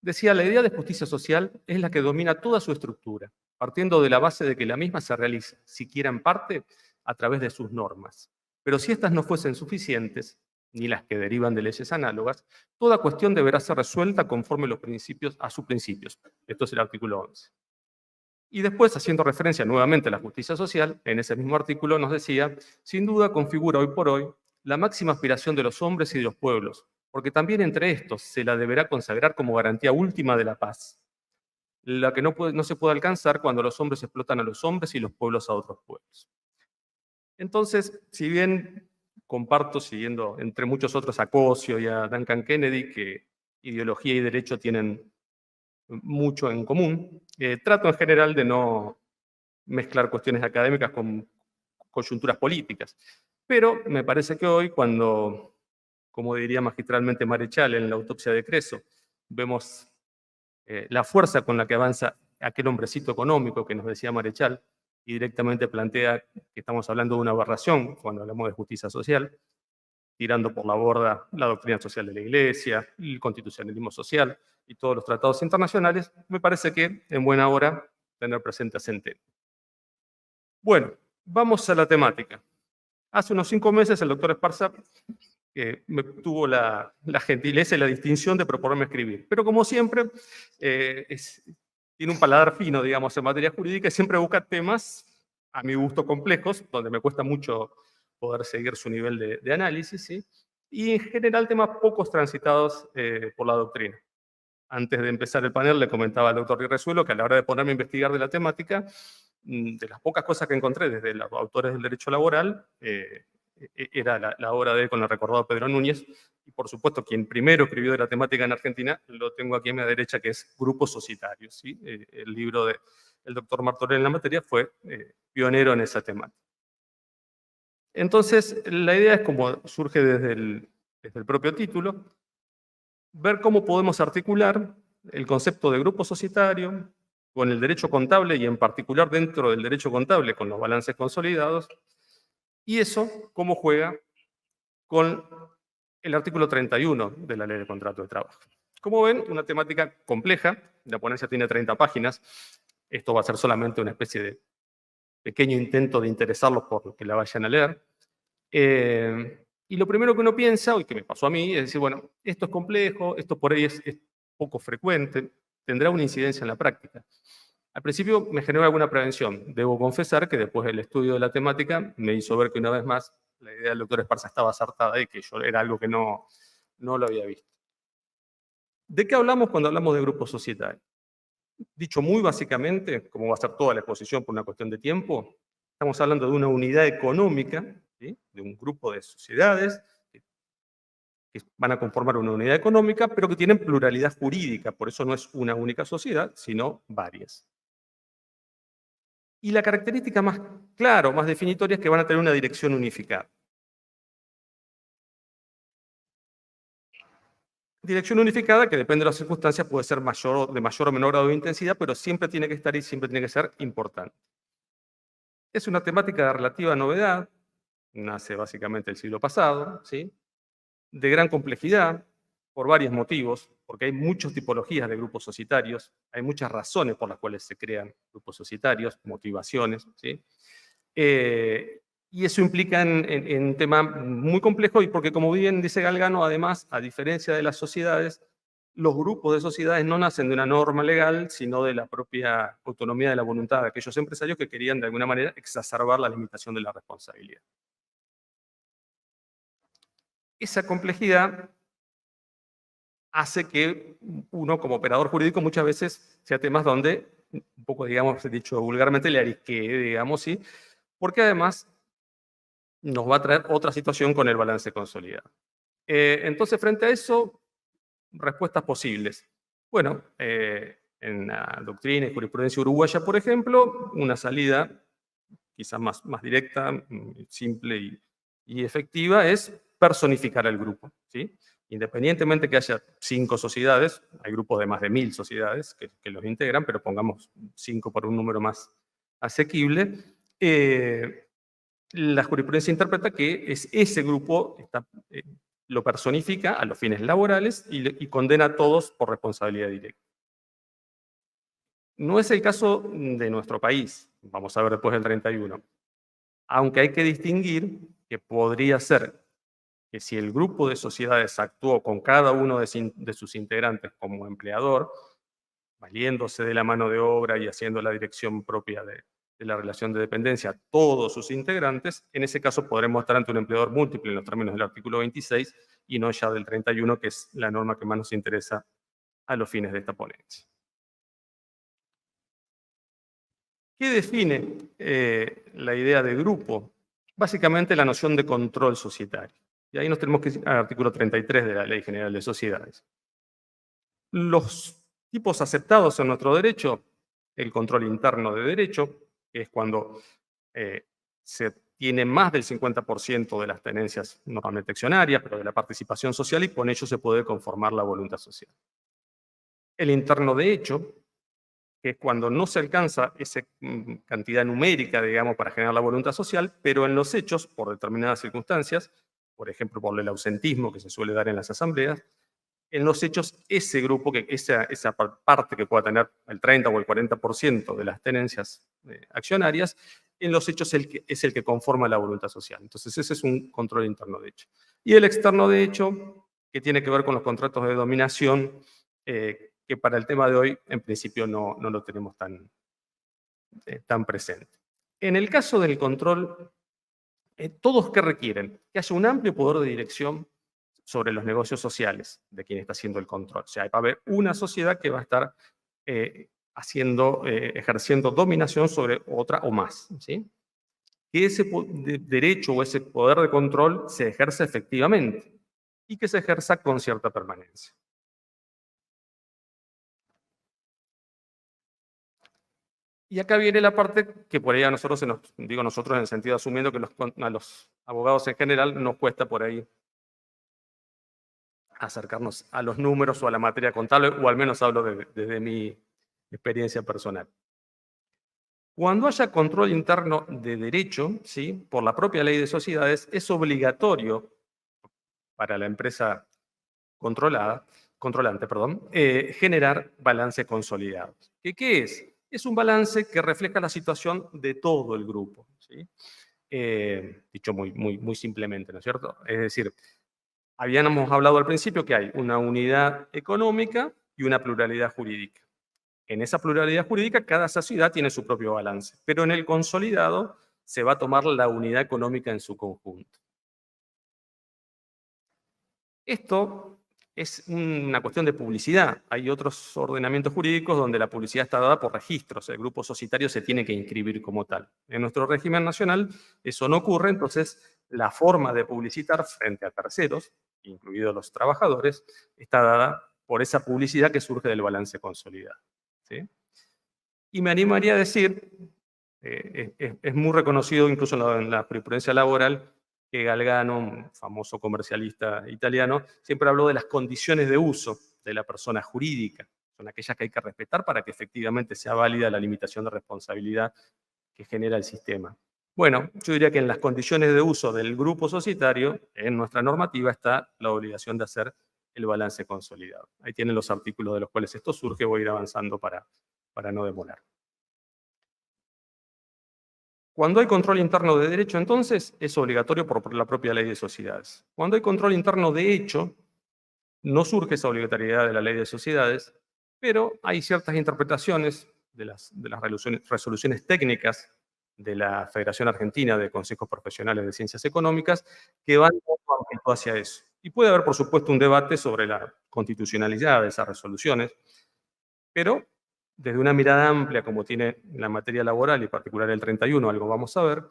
decía: la idea de justicia social es la que domina toda su estructura, partiendo de la base de que la misma se realiza, siquiera en parte, a través de sus normas. Pero si estas no fuesen suficientes, ni las que derivan de leyes análogas, toda cuestión deberá ser resuelta conforme a sus principios. Esto es el artículo 11. Y después, haciendo referencia nuevamente a la justicia social, en ese mismo artículo nos decía: sin duda configura hoy por hoy la máxima aspiración de los hombres y de los pueblos, porque también entre estos se la deberá consagrar como garantía última de la paz, la que no se puede alcanzar cuando los hombres explotan a los hombres y los pueblos a otros pueblos. Entonces, si bien comparto, siguiendo entre muchos otros a Cosio y a Duncan Kennedy, que ideología y derecho tienen mucho en común, trato en general de no mezclar cuestiones académicas con coyunturas políticas. Pero me parece que hoy, cuando, como diría magistralmente Marechal en la autopsia de Creso, vemos la fuerza con la que avanza aquel hombrecito económico que nos decía Marechal, y directamente plantea que estamos hablando de una aberración cuando hablamos de justicia social, tirando por la borda la doctrina social de la Iglesia, el constitucionalismo social y todos los tratados internacionales, me parece que en buena hora tener presente a Centeno. Bueno, vamos a la temática. Hace unos 5 meses el doctor Esparza me tuvo la gentileza y la distinción de proponerme escribir. Pero como siempre, tiene un paladar fino, digamos, en materia jurídica, y siempre busca temas, a mi gusto, complejos, donde me cuesta mucho poder seguir su nivel de análisis, ¿sí? Y en general temas pocos transitados por la doctrina. Antes de empezar el panel le comentaba al doctor Resuelo que a la hora de ponerme a investigar de la temática, de las pocas cosas que encontré desde los autores del derecho laboral, era la obra de él con el recordado Pedro Núñez, y por supuesto quien primero escribió de la temática en Argentina, lo tengo aquí a mi derecha, que es Grupos Societarios, ¿sí? El libro del doctor Martorell en la materia fue pionero en esa temática. Entonces, la idea es, como surge desde el propio título, ver cómo podemos articular el concepto de grupo societario con el derecho contable, y en particular dentro del derecho contable con los balances consolidados, y eso cómo juega con el artículo 31 de la Ley de Contrato de Trabajo. Como ven, una temática compleja, la ponencia tiene 30 páginas, esto va a ser solamente una especie de pequeño intento de interesarlos por que la vayan a leer. Y lo primero que uno piensa, y que me pasó a mí, es decir, bueno, esto es complejo, esto por ahí es poco frecuente, tendrá una incidencia en la práctica. Al principio me generó alguna prevención. Debo confesar que después del estudio de la temática me hizo ver que una vez más la idea del doctor Esparza estaba acertada y que yo era algo que no lo había visto. ¿De qué hablamos cuando hablamos de grupos societarios? Dicho muy básicamente, como va a ser toda la exposición por una cuestión de tiempo, estamos hablando de una unidad económica, ¿sí? De un grupo de sociedades que van a conformar una unidad económica, pero que tienen pluralidad jurídica, por eso no es una única sociedad, sino varias. Y la característica más clara, más definitoria, es que van a tener una dirección unificada. Dirección unificada que depende de las circunstancias, puede ser de mayor o menor grado de intensidad, pero siempre tiene que estar y siempre tiene que ser importante. Es una temática de relativa novedad, nace básicamente el siglo pasado, ¿sí? De gran complejidad, por varios motivos. porque hay muchas tipologías de grupos societarios, hay muchas razones por las cuales se crean grupos societarios, motivaciones, ¿sí? Y eso implica en un tema muy complejo, y porque, como bien dice Galgano, además, a diferencia de las sociedades, los grupos de sociedades no nacen de una norma legal, sino de la propia autonomía de la voluntad de aquellos empresarios que querían, de alguna manera, exacerbar la limitación de la responsabilidad. Esa complejidad hace que uno, como operador jurídico, muchas veces sea temas donde, un poco, digamos, dicho vulgarmente, le arisquee, digamos, ¿sí? Porque además nos va a traer otra situación con el balance consolidado. Entonces, frente a eso, respuestas posibles. Bueno, en la doctrina y jurisprudencia uruguaya, por ejemplo, una salida quizás más directa, simple y efectiva, es personificar al grupo, ¿sí? Independientemente que haya 5 sociedades, hay grupos de más de 1000 sociedades que los integran, pero pongamos 5 por un número más asequible, la jurisprudencia interpreta que ese grupo lo personifica a los fines laborales y condena a todos por responsabilidad directa. No es el caso de nuestro país, vamos a ver después del 31. Aunque hay que distinguir que podría ser que si el grupo de sociedades actuó con cada uno de sus integrantes como empleador, valiéndose de la mano de obra y haciendo la dirección propia de la relación de dependencia a todos sus integrantes, en ese caso podremos estar ante un empleador múltiple en los términos del artículo 26 y no ya del 31, que es la norma que más nos interesa a los fines de esta ponencia. ¿Qué define la idea de grupo? Básicamente la noción de control societario. Y ahí nos tenemos que ir al artículo 33 de la Ley General de Sociedades. Los tipos aceptados en nuestro derecho, el control interno de derecho, que es cuando se tiene más del 50% de las tenencias normalmente accionarias, pero de la participación social, y con ello se puede conformar la voluntad social. El interno de hecho, que es cuando no se alcanza esa cantidad numérica, digamos, para generar la voluntad social, pero en los hechos, por determinadas circunstancias, por ejemplo, por el ausentismo que se suele dar en las asambleas, en los hechos ese grupo, esa parte que pueda tener el 30 o el 40% de las tenencias accionarias, en los hechos es el que conforma la voluntad social. Entonces ese es un control interno de hecho. Y el externo de hecho, que tiene que ver con los contratos de dominación, que para el tema de hoy, en principio, no lo tenemos tan presente. En el caso del control, ¿todos qué requieren? Que haya un amplio poder de dirección sobre los negocios sociales de quien está haciendo el control. O sea, va a haber una sociedad que va a estar ejerciendo dominación sobre otra o más, ¿sí? Que ese derecho o ese poder de control se ejerza efectivamente y que se ejerza con cierta permanencia. Y acá viene la parte que por ahí a nosotros, digo nosotros en el sentido asumiendo que a los abogados en general nos cuesta por ahí acercarnos a los números o a la materia contable, o al menos hablo desde mi experiencia personal. Cuando haya control interno de derecho, ¿sí? Por la propia ley de sociedades, es obligatorio para la empresa controlante, generar balance consolidado. ¿Qué es? Es un balance que refleja la situación de todo el grupo, ¿sí? Dicho muy simplemente, ¿no es cierto? Es decir, habíamos hablado al principio que hay una unidad económica y una pluralidad jurídica. En esa pluralidad jurídica, cada sociedad tiene su propio balance, pero en el consolidado se va a tomar la unidad económica en su conjunto. Esto es una cuestión de publicidad. Hay otros ordenamientos jurídicos donde la publicidad está dada por registros. El grupo societario se tiene que inscribir como tal. En nuestro régimen nacional eso no ocurre, entonces la forma de publicitar frente a terceros, incluidos los trabajadores, está dada por esa publicidad que surge del balance consolidado, ¿sí? Y me animaría a decir, es muy reconocido incluso en la jurisprudencia laboral, que Galgano, un famoso comercialista italiano, siempre habló de las condiciones de uso de la persona jurídica. Son aquellas que hay que respetar para que efectivamente sea válida la limitación de responsabilidad que genera el sistema. Bueno, yo diría que en las condiciones de uso del grupo societario, en nuestra normativa está la obligación de hacer el balance consolidado. Ahí tienen los artículos de los cuales esto surge, voy a ir avanzando para no demorar. Cuando hay control interno de derecho, entonces, es obligatorio por la propia ley de sociedades. Cuando hay control interno de hecho, no surge esa obligatoriedad de la ley de sociedades, pero hay ciertas interpretaciones de las resoluciones técnicas de la Federación Argentina de Consejos Profesionales de Ciencias Económicas que van hacia eso. Y puede haber, por supuesto, un debate sobre la constitucionalidad de esas resoluciones, pero desde una mirada amplia, como tiene la materia laboral, y en particular el 31, algo vamos a ver,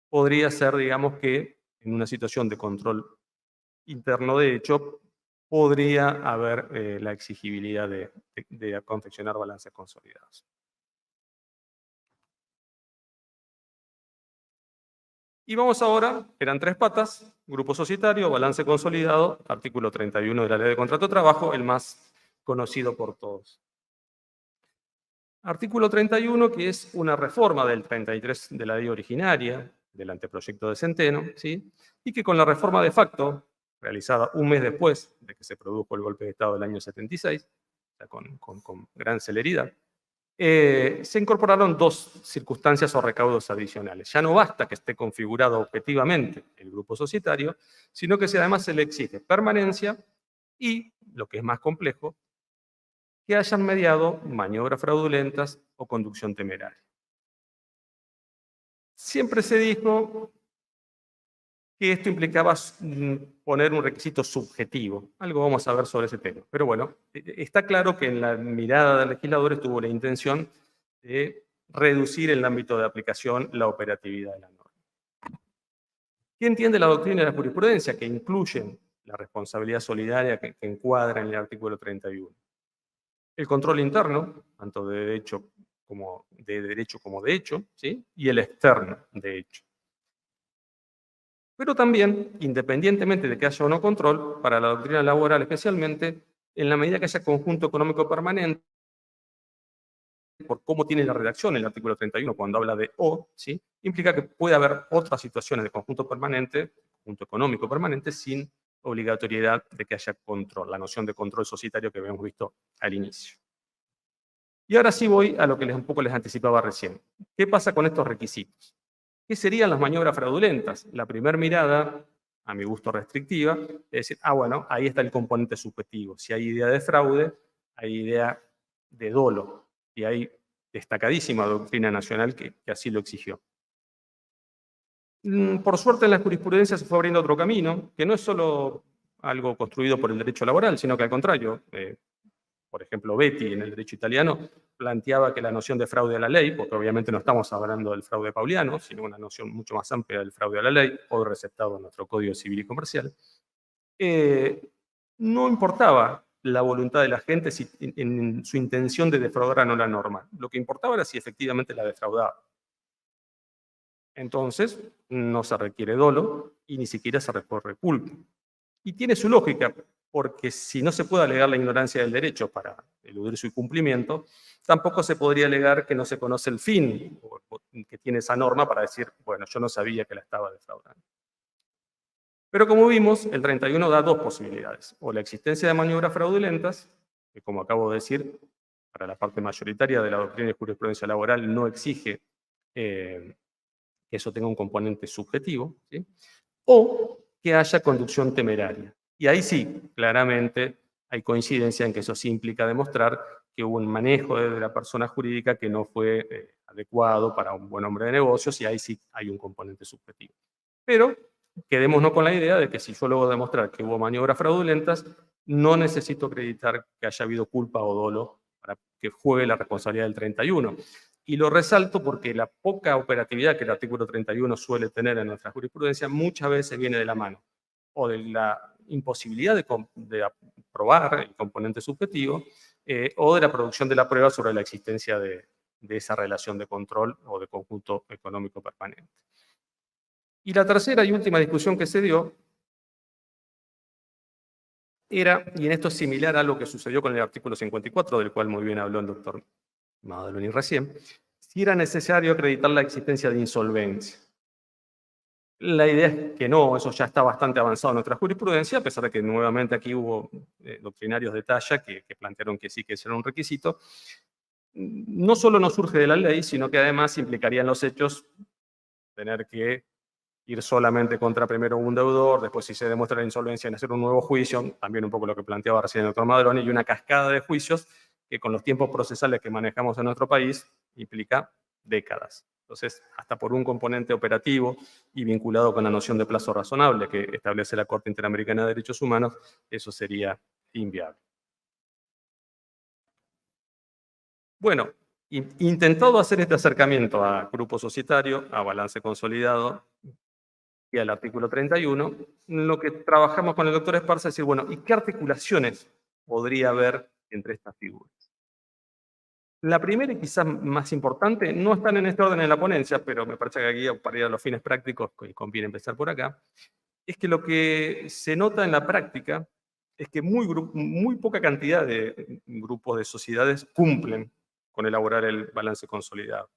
podría ser, digamos, que en una situación de control interno de hecho, podría haber la exigibilidad de confeccionar balances consolidados. Y vamos ahora, eran 3 patas, grupo societario, balance consolidado, artículo 31 de la Ley de Contrato de Trabajo, el más conocido por todos. Artículo 31, que es una reforma del 33 de la ley originaria, del anteproyecto de Centeno, ¿sí? Y que con la reforma de facto, realizada un mes después de que se produjo el golpe de Estado del año 76, o sea, con gran celeridad, se incorporaron 2 circunstancias o recaudos adicionales. Ya no basta que esté configurado objetivamente el grupo societario, sino que además se le exige permanencia y, lo que es más complejo, que hayan mediado maniobras fraudulentas o conducción temeraria. Siempre se dijo que esto implicaba poner un requisito subjetivo. Algo vamos a ver sobre ese tema. Pero bueno, está claro que en la mirada del legislador estuvo la intención de reducir el ámbito de aplicación, la operatividad de la norma. ¿Qué entiende la doctrina de la jurisprudencia? Que incluyen la responsabilidad solidaria que encuadra en el artículo 31. El control interno, tanto de derecho como de hecho, ¿sí? Y el externo de hecho. Pero también, independientemente de que haya o no control, para la doctrina laboral especialmente, en la medida que haya conjunto económico permanente, por cómo tiene la redacción el artículo 31 cuando habla de o, ¿sí? Implica que puede haber otras situaciones de conjunto permanente, conjunto económico permanente, sin obligatoriedad de que haya control, la noción de control societario que habíamos visto al inicio. Y ahora sí voy a lo que un poco les anticipaba recién. ¿Qué pasa con estos requisitos? ¿Qué serían las maniobras fraudulentas? La primera mirada, a mi gusto restrictiva, es decir, bueno, ahí está el componente subjetivo. Si hay idea de fraude, hay idea de dolo. Y hay destacadísima doctrina nacional que así lo exigió. Por suerte en la jurisprudencia se fue abriendo otro camino, que no es solo algo construido por el derecho laboral, sino que al contrario, por ejemplo, Betti en el derecho italiano planteaba que la noción de fraude a la ley, porque obviamente no estamos hablando del fraude pauliano, sino una noción mucho más amplia del fraude a la ley, hoy receptado en nuestro Código Civil y Comercial, no importaba la voluntad de la gente en su intención de defraudar o no la norma. Lo que importaba era si efectivamente la defraudaba. Entonces, no se requiere dolo y ni siquiera se recorre culpa. Y tiene su lógica, porque si no se puede alegar la ignorancia del derecho para eludir su incumplimiento, tampoco se podría alegar que no se conoce el fin que tiene esa norma para decir, bueno, yo no sabía que la estaba defraudando. Pero como vimos, el 31 da 2 posibilidades. O la existencia de maniobras fraudulentas, que como acabo de decir, para la parte mayoritaria de la doctrina de jurisprudencia laboral no exige que eso tenga un componente subjetivo, ¿sí? O que haya conducción temeraria. Y ahí sí, claramente hay coincidencia en que eso sí implica demostrar que hubo un manejo de la persona jurídica que no fue adecuado para un buen hombre de negocios, y ahí sí hay un componente subjetivo. Pero quedémonos con la idea de que si yo logro demostrar que hubo maniobras fraudulentas, no necesito acreditar que haya habido culpa o dolo para que juegue la responsabilidad del 31. Y lo resalto porque la poca operatividad que el artículo 31 suele tener en nuestra jurisprudencia muchas veces viene de la mano o de la imposibilidad de probar el componente subjetivo o de la producción de la prueba sobre la existencia de esa relación de control o de conjunto económico permanente. Y la tercera y última discusión que se dio era, y en esto es similar a lo que sucedió con el artículo 54, del cual muy bien habló el doctor Madaloni recién, si era necesario acreditar la existencia de insolvencia. La idea es que no, eso ya está bastante avanzado en nuestra jurisprudencia, a pesar de que nuevamente aquí hubo doctrinarios de talla que plantearon que sí, que ese era un requisito. No solo no surge de la ley, sino que además implicaría en los hechos tener que ir solamente contra primero un deudor, después si se demuestra la insolvencia en hacer un nuevo juicio, también un poco lo que planteaba recién el doctor Madroni, y una cascada de juicios que con los tiempos procesales que manejamos en nuestro país implica décadas. Entonces, hasta por un componente operativo y vinculado con la noción de plazo razonable que establece la Corte Interamericana de Derechos Humanos, eso sería inviable. Bueno, intentado hacer este acercamiento a grupo societario, a balance consolidado y al artículo 31, lo que trabajamos con el doctor Esparza es decir, bueno, ¿y qué articulaciones podría haber entre estas figuras? La primera y quizás más importante, no están en este orden en la ponencia, pero me parece que aquí para ir a los fines prácticos conviene empezar por acá, es que lo que se nota en la práctica es que muy poca cantidad de grupos de sociedades cumplen con elaborar el balance consolidado.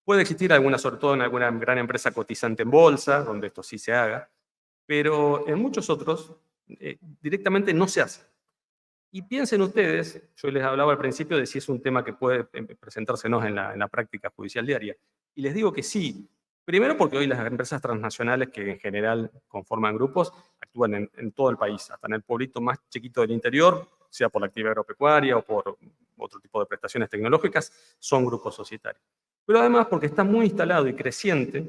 Puede existir alguna, sobre todo en alguna gran empresa cotizante en bolsa, donde esto sí se haga, pero en muchos otros directamente no se hace. Y piensen ustedes, yo les hablaba al principio de si es un tema que puede presentársenos en la práctica judicial diaria. Y les digo que sí. Primero porque hoy las empresas transnacionales que en general conforman grupos actúan en todo el país, hasta en el pueblito más chiquito del interior, sea por la actividad agropecuaria o por otro tipo de prestaciones tecnológicas, son grupos societarios. Pero además porque está muy instalado y creciente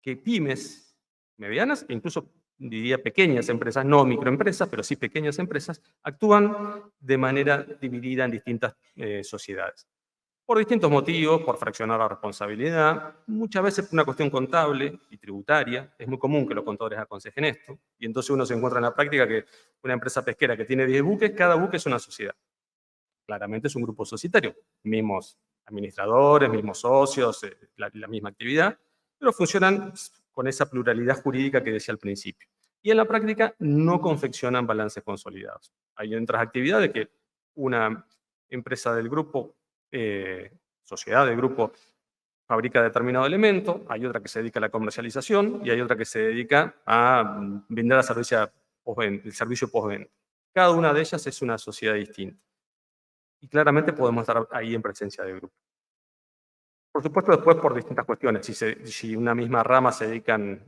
que pymes medianas e incluso diría pequeñas empresas, no microempresas, pero sí pequeñas empresas, actúan de manera dividida en distintas sociedades. Por distintos motivos, por fraccionar la responsabilidad, muchas veces por una cuestión contable y tributaria. Es muy común que los contadores aconsejen esto, y entonces uno se encuentra en la práctica que una empresa pesquera que tiene 10 buques, cada buque es una sociedad. Claramente es un grupo societario, mismos administradores, mismos socios, la misma actividad, pero funcionan con esa pluralidad jurídica que decía al principio. Y en la práctica no confeccionan balances consolidados. Hay otras actividades que una empresa del grupo, sociedad del grupo, fabrica determinado elemento, hay otra que se dedica a la comercialización y hay otra que se dedica a brindar el servicio postventa. Cada una de ellas es una sociedad distinta. Y claramente podemos estar ahí en presencia de grupo. Por supuesto, después por distintas cuestiones. Si una misma rama se dedican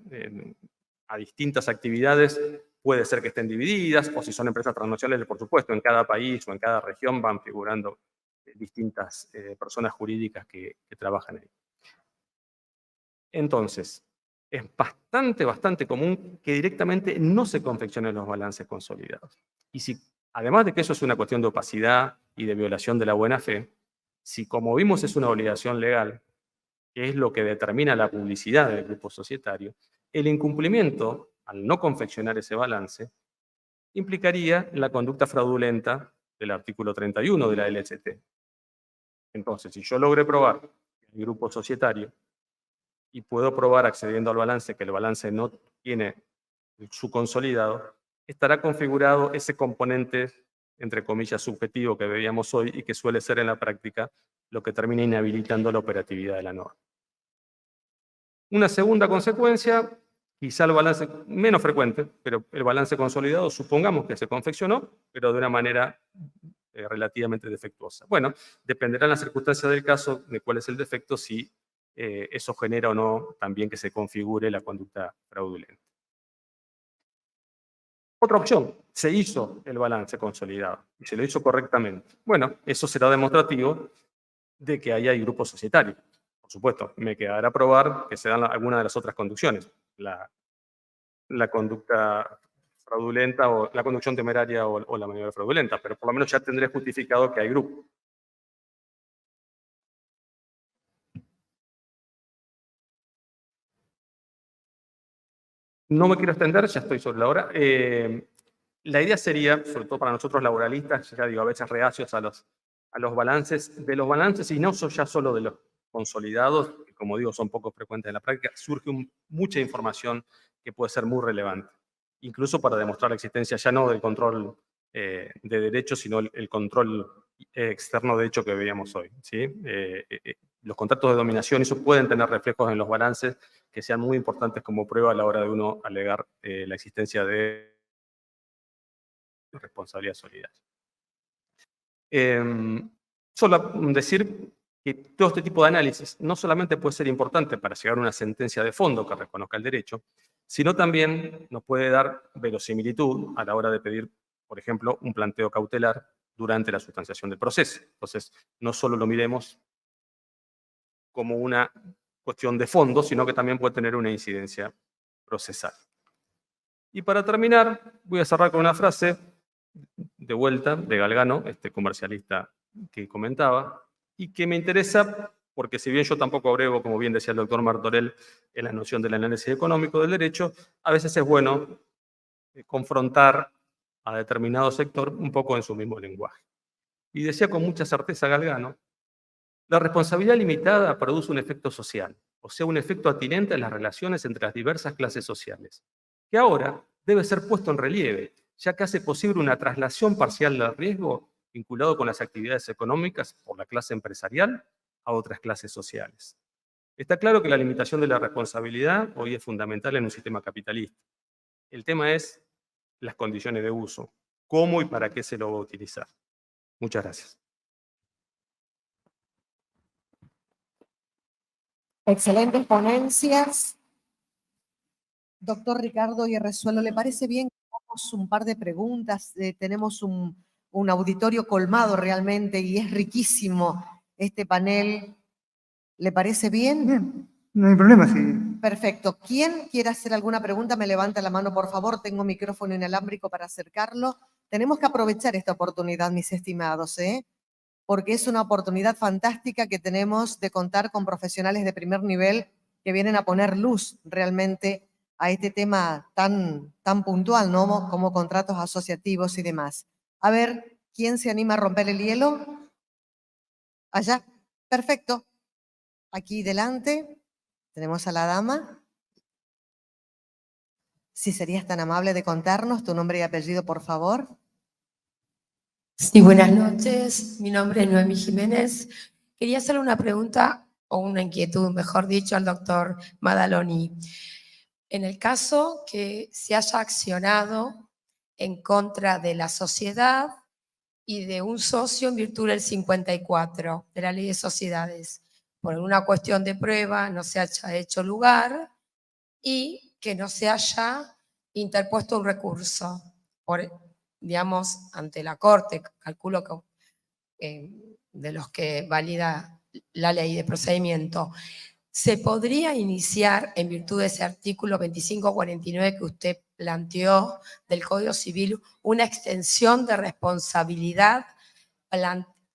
a distintas actividades, puede ser que estén divididas, o si son empresas transnacionales, por supuesto, en cada país o en cada región van figurando distintas personas jurídicas que trabajan ahí. Entonces, es bastante común que directamente no se confeccionen los balances consolidados. Y si, además de que eso es una cuestión de opacidad y de violación de la buena fe, si como vimos es una obligación legal, que es lo que determina la publicidad del grupo societario, el incumplimiento, al no confeccionar ese balance, implicaría la conducta fraudulenta del artículo 31 de la LST. Entonces, si yo logré probar el grupo societario y puedo probar accediendo al balance que el balance no tiene su consolidado, estará configurado ese componente, entre comillas, subjetivo que veíamos hoy y que suele ser en la práctica lo que termina inhabilitando la operatividad de la norma. Una segunda consecuencia, quizá el balance menos frecuente, pero el balance consolidado supongamos que se confeccionó, pero de una manera relativamente defectuosa. Bueno, dependerá en las circunstancias del caso de cuál es el defecto, si eso genera o no también que se configure la conducta fraudulenta. Otra opción, se hizo el balance consolidado y se lo hizo correctamente. Bueno, eso será demostrativo de que ahí hay grupos societarios. Por supuesto, me quedará probar que se dan algunas de las otras conducciones, la conducta fraudulenta o la conducción temeraria o la maniobra fraudulenta, pero por lo menos ya tendré justificado que hay grupo. No me quiero extender, ya estoy sobre la hora. La idea sería, sobre todo para nosotros laboralistas, ya digo, a veces reacios a los balances, de los balances y no ya solo de los consolidados, que como digo son poco frecuentes en la práctica, surge mucha información que puede ser muy relevante, incluso para demostrar la existencia ya no del control de derechos, sino el control externo de hecho que veíamos hoy, ¿sí? Los contratos de dominación, eso pueden tener reflejos en los balances que sean muy importantes como prueba a la hora de uno alegar la existencia de responsabilidad solidaria. Solo decir que todo este tipo de análisis no solamente puede ser importante para llegar a una sentencia de fondo que reconozca el derecho, sino también nos puede dar verosimilitud a la hora de pedir, por ejemplo, un planteo cautelar durante la sustanciación del proceso. Entonces, no solo lo miremos como una cuestión de fondo, sino que también puede tener una incidencia procesal. Y para terminar, voy a cerrar con una frase de vuelta de Galgano, este comercialista que comentaba, y que me interesa porque si bien yo tampoco abrevo, como bien decía el doctor Martorell, en la noción del análisis económico del derecho, a veces es bueno confrontar a determinado sector un poco en su mismo lenguaje. Y decía con mucha certeza Galgano, la responsabilidad limitada produce un efecto social, o sea, un efecto atinente en las relaciones entre las diversas clases sociales, que ahora debe ser puesto en relieve, ya que hace posible una traslación parcial del riesgo vinculado con las actividades económicas por la clase empresarial a otras clases sociales. Está claro que la limitación de la responsabilidad hoy es fundamental en un sistema capitalista. El tema es las condiciones de uso, cómo y para qué se lo va a utilizar. Muchas gracias. Excelentes ponencias. Doctor Ricardo Hierrezuelo, ¿le parece bien que hagamos un par de preguntas? Tenemos un auditorio colmado realmente y es riquísimo este panel. ¿Le parece bien? Bien, no hay problema. Sí. Perfecto. ¿Quién quiere hacer alguna pregunta? Me levanta la mano, por favor. Tengo micrófono inalámbrico para acercarlo. Tenemos que aprovechar esta oportunidad, mis estimados, porque es una oportunidad fantástica que tenemos de contar con profesionales de primer nivel que vienen a poner luz realmente a este tema tan puntual, ¿no? Como contratos asociativos y demás. A ver, ¿quién se anima a romper el hielo? Allá. Perfecto. Aquí delante tenemos a la dama. Si serías tan amable de contarnos tu nombre y apellido, por favor. Sí, buenas noches. Mi nombre es Noemí Jiménez. Quería hacerle una pregunta o una inquietud, mejor dicho, al doctor Madaloni. En el caso que se haya accionado en contra de la sociedad y de un socio en virtud del 54 de la Ley de Sociedades, por una cuestión de prueba no se haya hecho lugar y que no se haya interpuesto un recurso digamos, ante la Corte, calculo que de los que valida la ley de procedimiento, ¿se podría iniciar en virtud de ese artículo 2549 que usted planteó del Código Civil una extensión de responsabilidad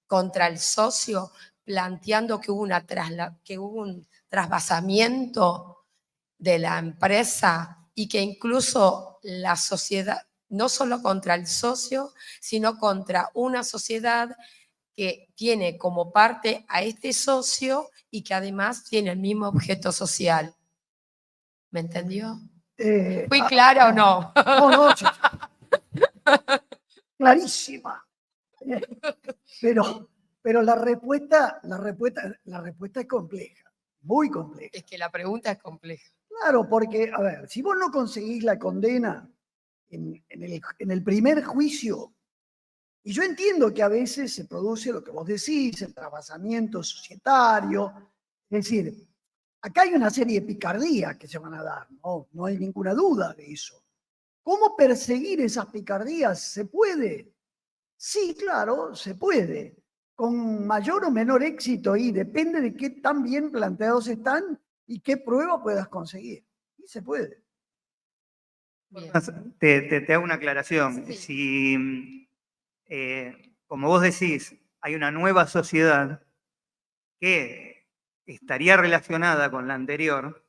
contra el socio, planteando que hubo un trasvasamiento de la empresa y que incluso la sociedad, no solo contra el socio, sino contra una sociedad que tiene como parte a este socio y que además tiene el mismo objeto social? ¿Me entendió? ¿Fui clara o no? No, clarísima. Pero la respuesta es compleja, muy compleja. Es que la pregunta es compleja. Claro, porque, a ver, si vos no conseguís la condena en el primer juicio, y yo entiendo que a veces se produce lo que vos decís, el trasvasamiento societario, es decir, acá hay una serie de picardías que se van a dar, no hay ninguna duda de eso. ¿Cómo perseguir esas picardías? ¿Se puede? Sí, claro, se puede. Con mayor o menor éxito y depende de qué tan bien planteados están y qué prueba puedas conseguir. Y se puede. Te hago una aclaración. Sí. Si, como vos decís, hay una nueva sociedad que estaría relacionada con la anterior,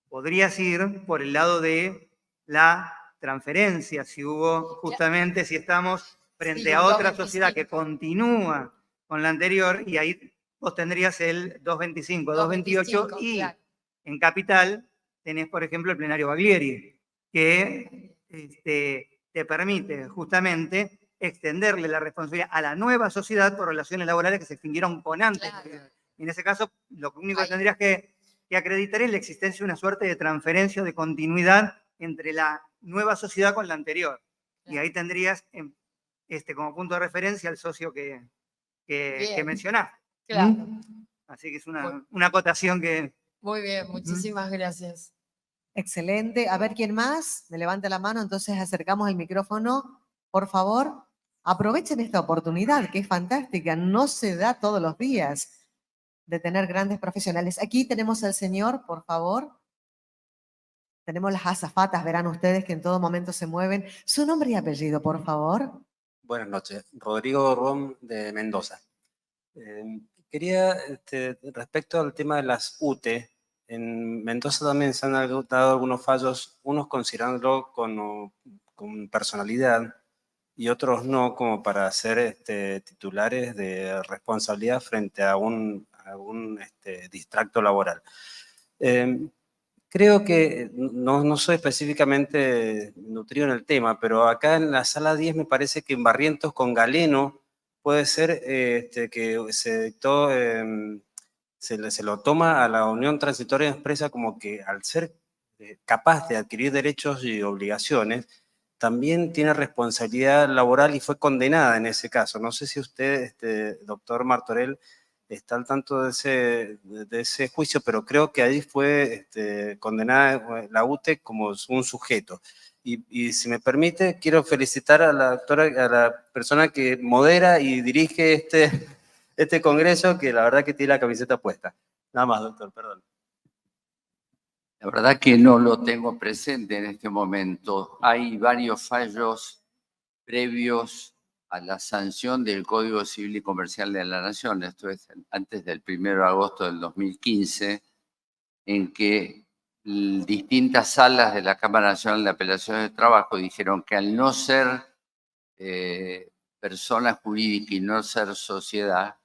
podrías ir por el lado de la transferencia, si hubo justamente, si estamos frente a otra sociedad que continúa con la anterior, y ahí vos tendrías el 225, 228, y claro. en capital tenés, por ejemplo, el plenario Baglieri, que te permite justamente extenderle la responsabilidad a la nueva sociedad por relaciones laborales que se extinguieron con antes. Claro. En ese caso, lo único que tendrías que que acreditaría la existencia de una suerte de transferencia o de continuidad entre la nueva sociedad con la anterior. Y ahí tendrías como punto de referencia al socio que Bien. mencionaste. Claro. Así que es una acotación que... Muy bien, muchísimas gracias. Excelente. A ver, ¿quién más? Me levanta la mano, entonces acercamos el micrófono. Por favor, aprovechen esta oportunidad, que es fantástica. No se da todos los días de tener grandes profesionales. Aquí tenemos al señor, por favor. Tenemos las azafatas, verán ustedes que en todo momento se mueven. Su nombre y apellido, por favor. Buenas noches. Rodrigo Rom de Mendoza. Quería, respecto al tema de las UTE, en Mendoza también se han dado algunos fallos, unos considerándolo con personalidad y otros no, como para ser titulares de responsabilidad frente a un distracto laboral. Creo que no soy específicamente nutrido en el tema, pero acá en la sala 10 me parece que en Barrientos con Galeno puede ser que se dictó, se lo toma a la Unión Transitoria Expresa como que al ser capaz de adquirir derechos y obligaciones, también tiene responsabilidad laboral y fue condenada en ese caso. No sé si usted, doctor Martorell, está al tanto de ese juicio, pero creo que ahí fue condenada la UTE como un sujeto. Y si me permite, quiero felicitar a la doctora, a la persona que modera y dirige este congreso, que la verdad que tiene la camiseta puesta. Nada más, doctor, perdón. La verdad que no lo tengo presente en este momento. Hay varios fallos previos a la sanción del Código Civil y Comercial de la Nación, esto es antes del 1 de agosto del 2015, en que distintas salas de la Cámara Nacional de Apelaciones de Trabajo dijeron que al no ser persona jurídica y no ser sociedad,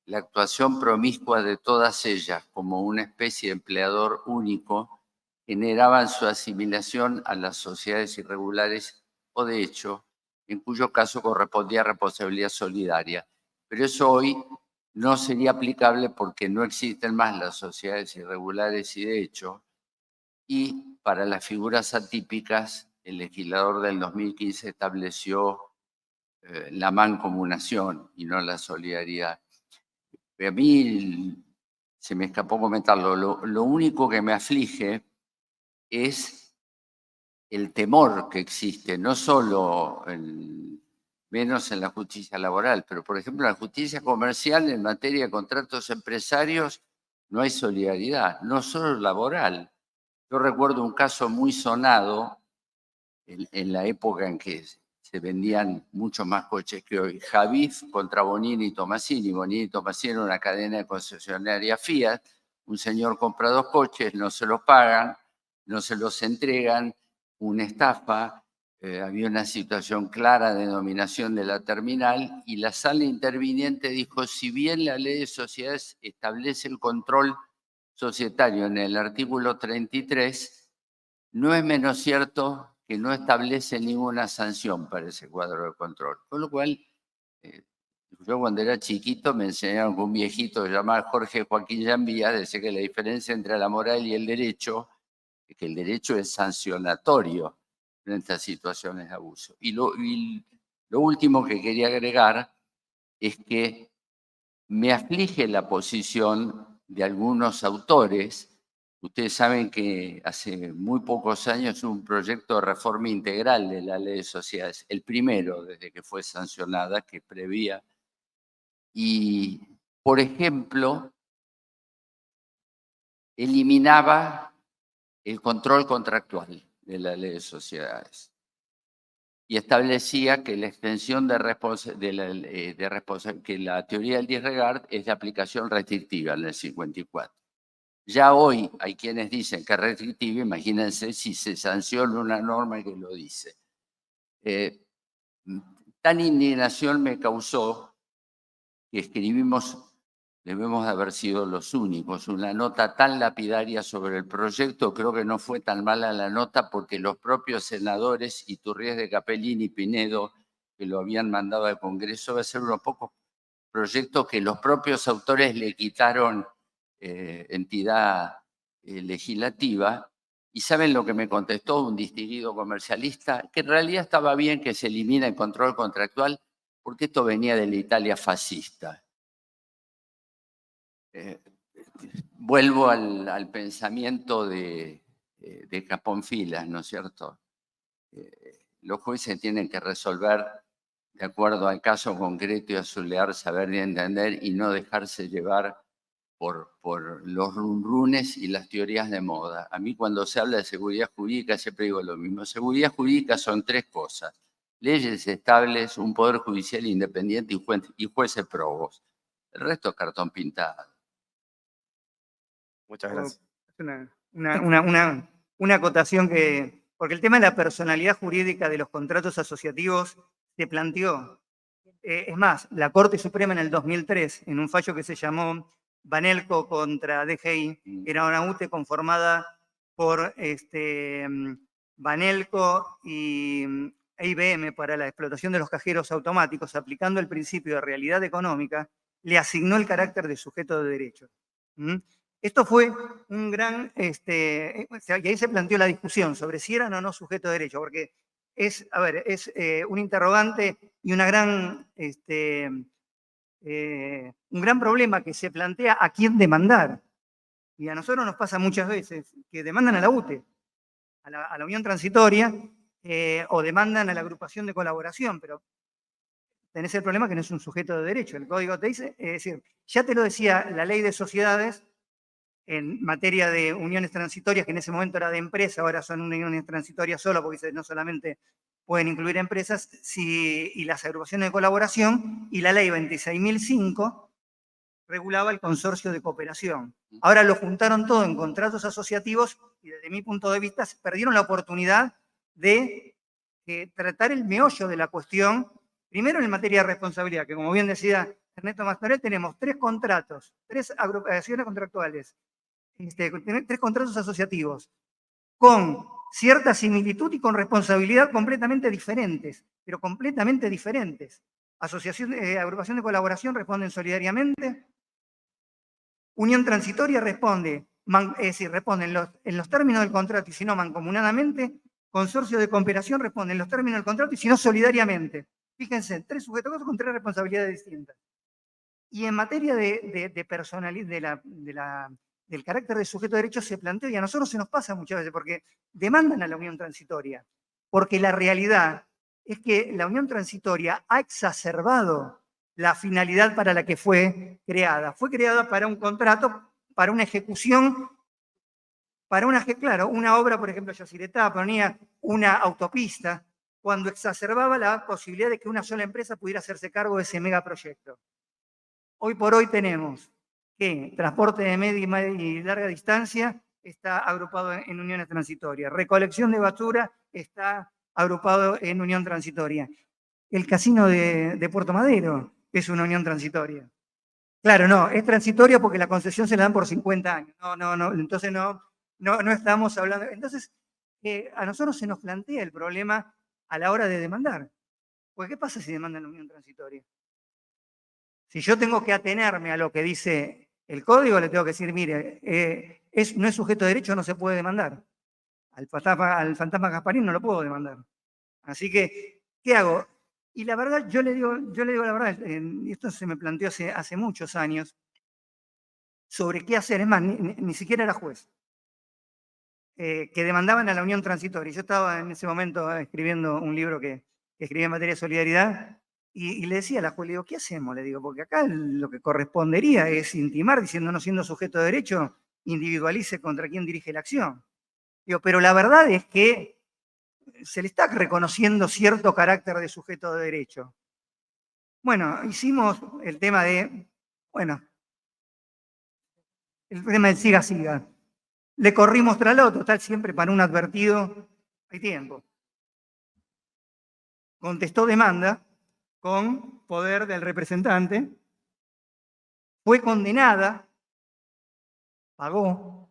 la actuación promiscua de todas ellas como una especie de empleador único generaban su asimilación a las sociedades irregulares o de hecho, en cuyo caso correspondía responsabilidad solidaria. Pero eso hoy no sería aplicable porque no existen más las sociedades irregulares y de hecho, y para las figuras atípicas, el legislador del 2015 estableció la mancomunación y no la solidaridad. A mí se me escapó comentarlo. Lo único que me aflige es el temor que existe, no solo menos en la justicia laboral, pero por ejemplo en la justicia comercial en materia de contratos empresarios no hay solidaridad, no solo laboral. Yo recuerdo un caso muy sonado en la época en que se vendían muchos más coches que hoy. Javif contra Bonini y Tomasini. Bonini y Tomasini era una cadena de concesionaria Fiat. Un señor compra 2 coches, no se los pagan, no se los entregan, una estafa. Había una situación clara de dominación de la terminal y la sala interviniente dijo, si bien la ley de sociedades establece el control societario en el artículo 33, no es menos cierto que no establece ninguna sanción para ese cuadro de control. Con lo cual, yo cuando era chiquito me enseñaron con un viejito llamado Jorge Joaquín Llambía, decía que la diferencia entre la moral y el derecho es que el derecho es sancionatorio frente a situaciones de abuso. Y lo último que quería agregar es que me aflige la posición de algunos autores. Ustedes saben que hace muy pocos años hubo un proyecto de reforma integral de la ley de sociedades, el primero desde que fue sancionada, que prevía. Y, por ejemplo, eliminaba el control contractual de la ley de sociedades y establecía que la extensión que la teoría del disregard es de aplicación restrictiva en el 54. Ya hoy hay quienes dicen que es restrictiva, imagínense si se sanciona una norma que lo dice. Tan indignación me causó que escribimos, debemos de haber sido los únicos, una nota tan lapidaria sobre el proyecto. Creo que no fue tan mala la nota porque los propios senadores Iturriés de Capellini y Pinedo, que lo habían mandado al Congreso, va a ser unos pocos proyectos que los propios autores le quitaron entidad legislativa. ¿Y saben lo que me contestó un distinguido comercialista? Que en realidad estaba bien que se elimine el control contractual porque esto venía de la Italia fascista. Vuelvo al pensamiento de Caponfilas, ¿no es cierto? Los jueces tienen que resolver de acuerdo al caso concreto y a su leal saber y entender y no dejarse llevar por los runrunes y las teorías de moda. A mí cuando se habla de seguridad jurídica siempre digo lo mismo. Seguridad jurídica son tres cosas: leyes estables, un poder judicial independiente y jueces probos. El resto es cartón pintado. Muchas gracias. Una acotación porque el tema de la personalidad jurídica de los contratos asociativos se planteó. Es más, la Corte Suprema en el 2003, en un fallo que se llamó Banelco contra DGI, era una UTE conformada por Banelco y IBM para la explotación de los cajeros automáticos, aplicando el principio de realidad económica, le asignó el carácter de sujeto de derecho. Esto fue un gran, y ahí se planteó la discusión sobre si eran o no sujeto de derecho, porque es un interrogante y un gran problema que se plantea a quién demandar. Y a nosotros nos pasa muchas veces que demandan a la UTE, a la Unión Transitoria, o demandan a la agrupación de colaboración, pero tenés el problema que no es un sujeto de derecho. El código te dice, es decir, ya te lo decía la ley de sociedades en materia de uniones transitorias, que en ese momento era de empresa, ahora son uniones transitorias solo, porque no solamente pueden incluir empresas, y las agrupaciones de colaboración, y la ley 26.005 regulaba el consorcio de cooperación. Ahora lo juntaron todo en contratos asociativos y desde mi punto de vista perdieron la oportunidad de tratar el meollo de la cuestión, primero en materia de responsabilidad, que como bien decía Ernesto Mastorell, tenemos 3 contratos, 3 agrupaciones contractuales, 3 contratos asociativos, con cierta similitud y con responsabilidad completamente diferentes, pero completamente diferentes. Agrupación de colaboración responden solidariamente, unión transitoria responde, responden en los términos del contrato y si no mancomunadamente, consorcio de cooperación responde en los términos del contrato y si no solidariamente. Fíjense, 3 sujetos con 3 responsabilidades distintas. Y en materia de personalidad, del carácter de sujeto de derecho se planteó, y a nosotros se nos pasa muchas veces, porque demandan a la unión transitoria, porque la realidad es que la unión transitoria ha exacerbado la finalidad para la que fue creada. Fue creada para un contrato, para una ejecución, una obra, por ejemplo, Yacyretá ponía una autopista, cuando exacerbaba la posibilidad de que una sola empresa pudiera hacerse cargo de ese megaproyecto. Hoy por hoy tenemos que transporte de media y larga distancia está agrupado en uniones transitorias. Recolección de basura está agrupado en unión transitoria. El casino de Puerto Madero es una unión transitoria. Claro, no, es transitoria porque la concesión se la dan por 50 años. No, entonces no estamos hablando. Entonces, a nosotros se nos plantea el problema a la hora de demandar. Porque ¿qué pasa si demandan la unión transitoria? Si yo tengo que atenerme a lo que dice el código, le tengo que decir, mire, no es sujeto de derecho, no se puede demandar. Al fantasma Gasparín no lo puedo demandar. Así que, ¿qué hago? Y la verdad, yo le digo la verdad, y esto se me planteó hace muchos años, sobre qué hacer. Es más, ni siquiera era juez. Que demandaban a la unión transitoria. Yo estaba en ese momento escribiendo un libro que escribí en materia de solidaridad, y le decía a la juez, le digo, ¿qué hacemos? Le digo, porque acá lo que correspondería es intimar, diciendo no siendo sujeto de derecho, individualice contra quién dirige la acción. Digo, pero la verdad es que se le está reconociendo cierto carácter de sujeto de derecho. Bueno, hicimos el tema del siga. Le corrimos tras lo total, siempre para un advertido, hay tiempo. Contestó demanda con poder del representante, fue condenada, pagó,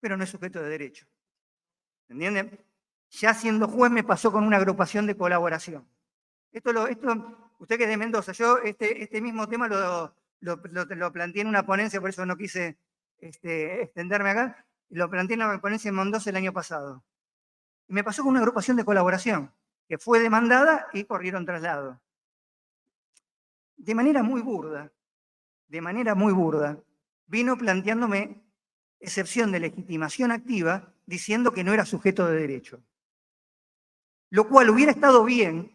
pero no es sujeto de derecho. ¿Entienden? Ya siendo juez me pasó con una agrupación de colaboración. Usted que es de Mendoza, yo este mismo tema lo planteé en una ponencia, por eso no quise extenderme acá. Lo planteé en la ponencia en Mendoza el año pasado. Y me pasó con una agrupación de colaboración que fue demandada y corrieron traslado. De manera muy burda, vino planteándome excepción de legitimación activa diciendo que no era sujeto de derecho. Lo cual hubiera estado bien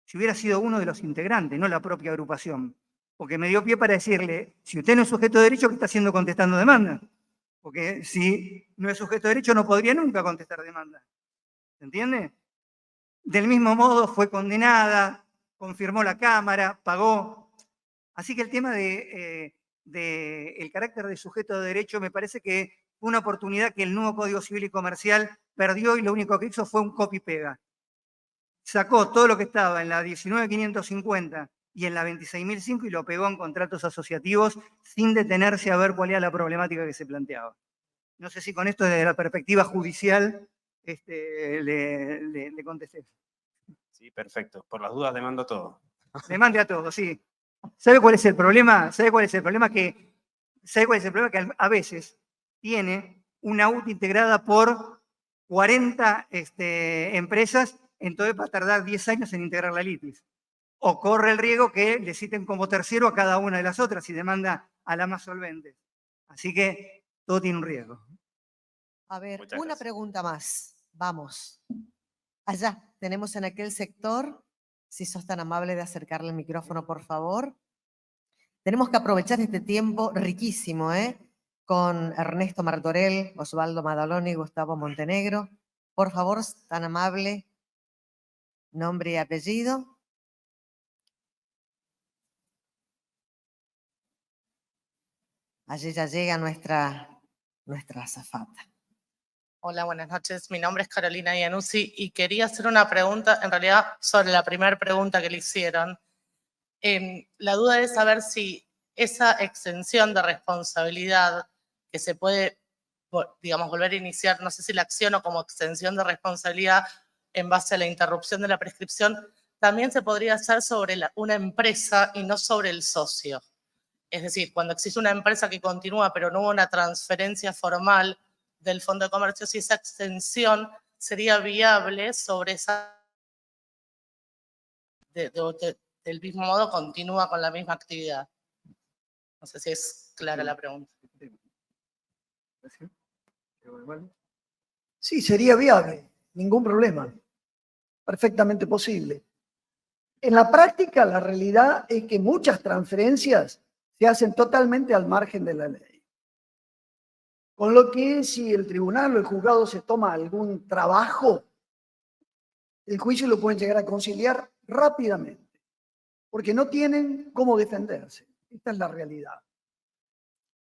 si hubiera sido uno de los integrantes, no la propia agrupación. Porque me dio pie para decirle, si usted no es sujeto de derecho, ¿qué está haciendo contestando demanda? Porque si no es sujeto de derecho, no podría nunca contestar demanda. ¿Se entiende? Del mismo modo, fue condenada, confirmó la Cámara, pagó. Así que el tema del carácter de sujeto de derecho me parece que fue una oportunidad que el nuevo Código Civil y Comercial perdió y lo único que hizo fue un copy-pega. Sacó todo lo que estaba en la 19.550 y en la 26.005 y lo pegó en contratos asociativos sin detenerse a ver cuál era la problemática que se planteaba. No sé si con esto desde la perspectiva judicial le contesté. Sí, perfecto. Por las dudas demando todo. Le mande a todos, sí. ¿Sabe cuál es el problema? ¿Sabe cuál es el problema? Que a veces tiene una UT integrada por 40 empresas, entonces va a tardar 10 años en integrar la litis. O corre el riesgo que le citen como tercero a cada una de las otras y demanda a la más solvente. Así que todo tiene un riesgo. A ver, Muchas una gracias. pregunta más. Vamos. Allá, tenemos en aquel sector, si sos tan amable de acercarle el micrófono, por favor. Tenemos que aprovechar este tiempo riquísimo, con Ernesto Martorell, Osvaldo Madaloni y Gustavo Montenegro. Por favor, tan amable, nombre y apellido. Allí ya llega nuestra azafata. Hola, buenas noches. Mi nombre es Carolina Iannuzzi y quería hacer una pregunta, en realidad, sobre la primera pregunta que le hicieron. La duda es saber si esa exención de responsabilidad que se puede, digamos, volver a iniciar, no sé si la acción o como extensión de responsabilidad en base a la interrupción de la prescripción, también se podría hacer sobre una empresa y no sobre el socio. Es decir, cuando existe una empresa que continúa pero no hubo una transferencia formal del Fondo de Comercio, si esa extensión sería viable sobre esa... del mismo modo continúa con la misma actividad. No sé si es clara la pregunta. Sí, sería viable, ningún problema. Perfectamente posible. En la práctica, la realidad es que muchas transferencias se hacen totalmente al margen de la ley. Con lo que si el tribunal o el juzgado se toma algún trabajo, el juicio lo pueden llegar a conciliar rápidamente, porque no tienen cómo defenderse. Esta es la realidad.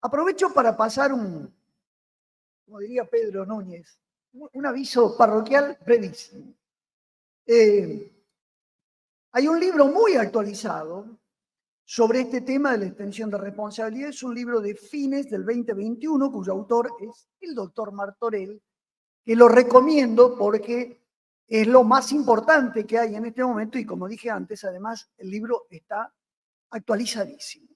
Aprovecho para pasar como diría Pedro Núñez, un aviso parroquial brevísimo. Hay un libro muy actualizado sobre este tema de la extensión de responsabilidad. Es un libro de fines del 2021, cuyo autor es el doctor Martorell, que lo recomiendo porque es lo más importante que hay en este momento y, como dije antes, además el libro está actualizadísimo.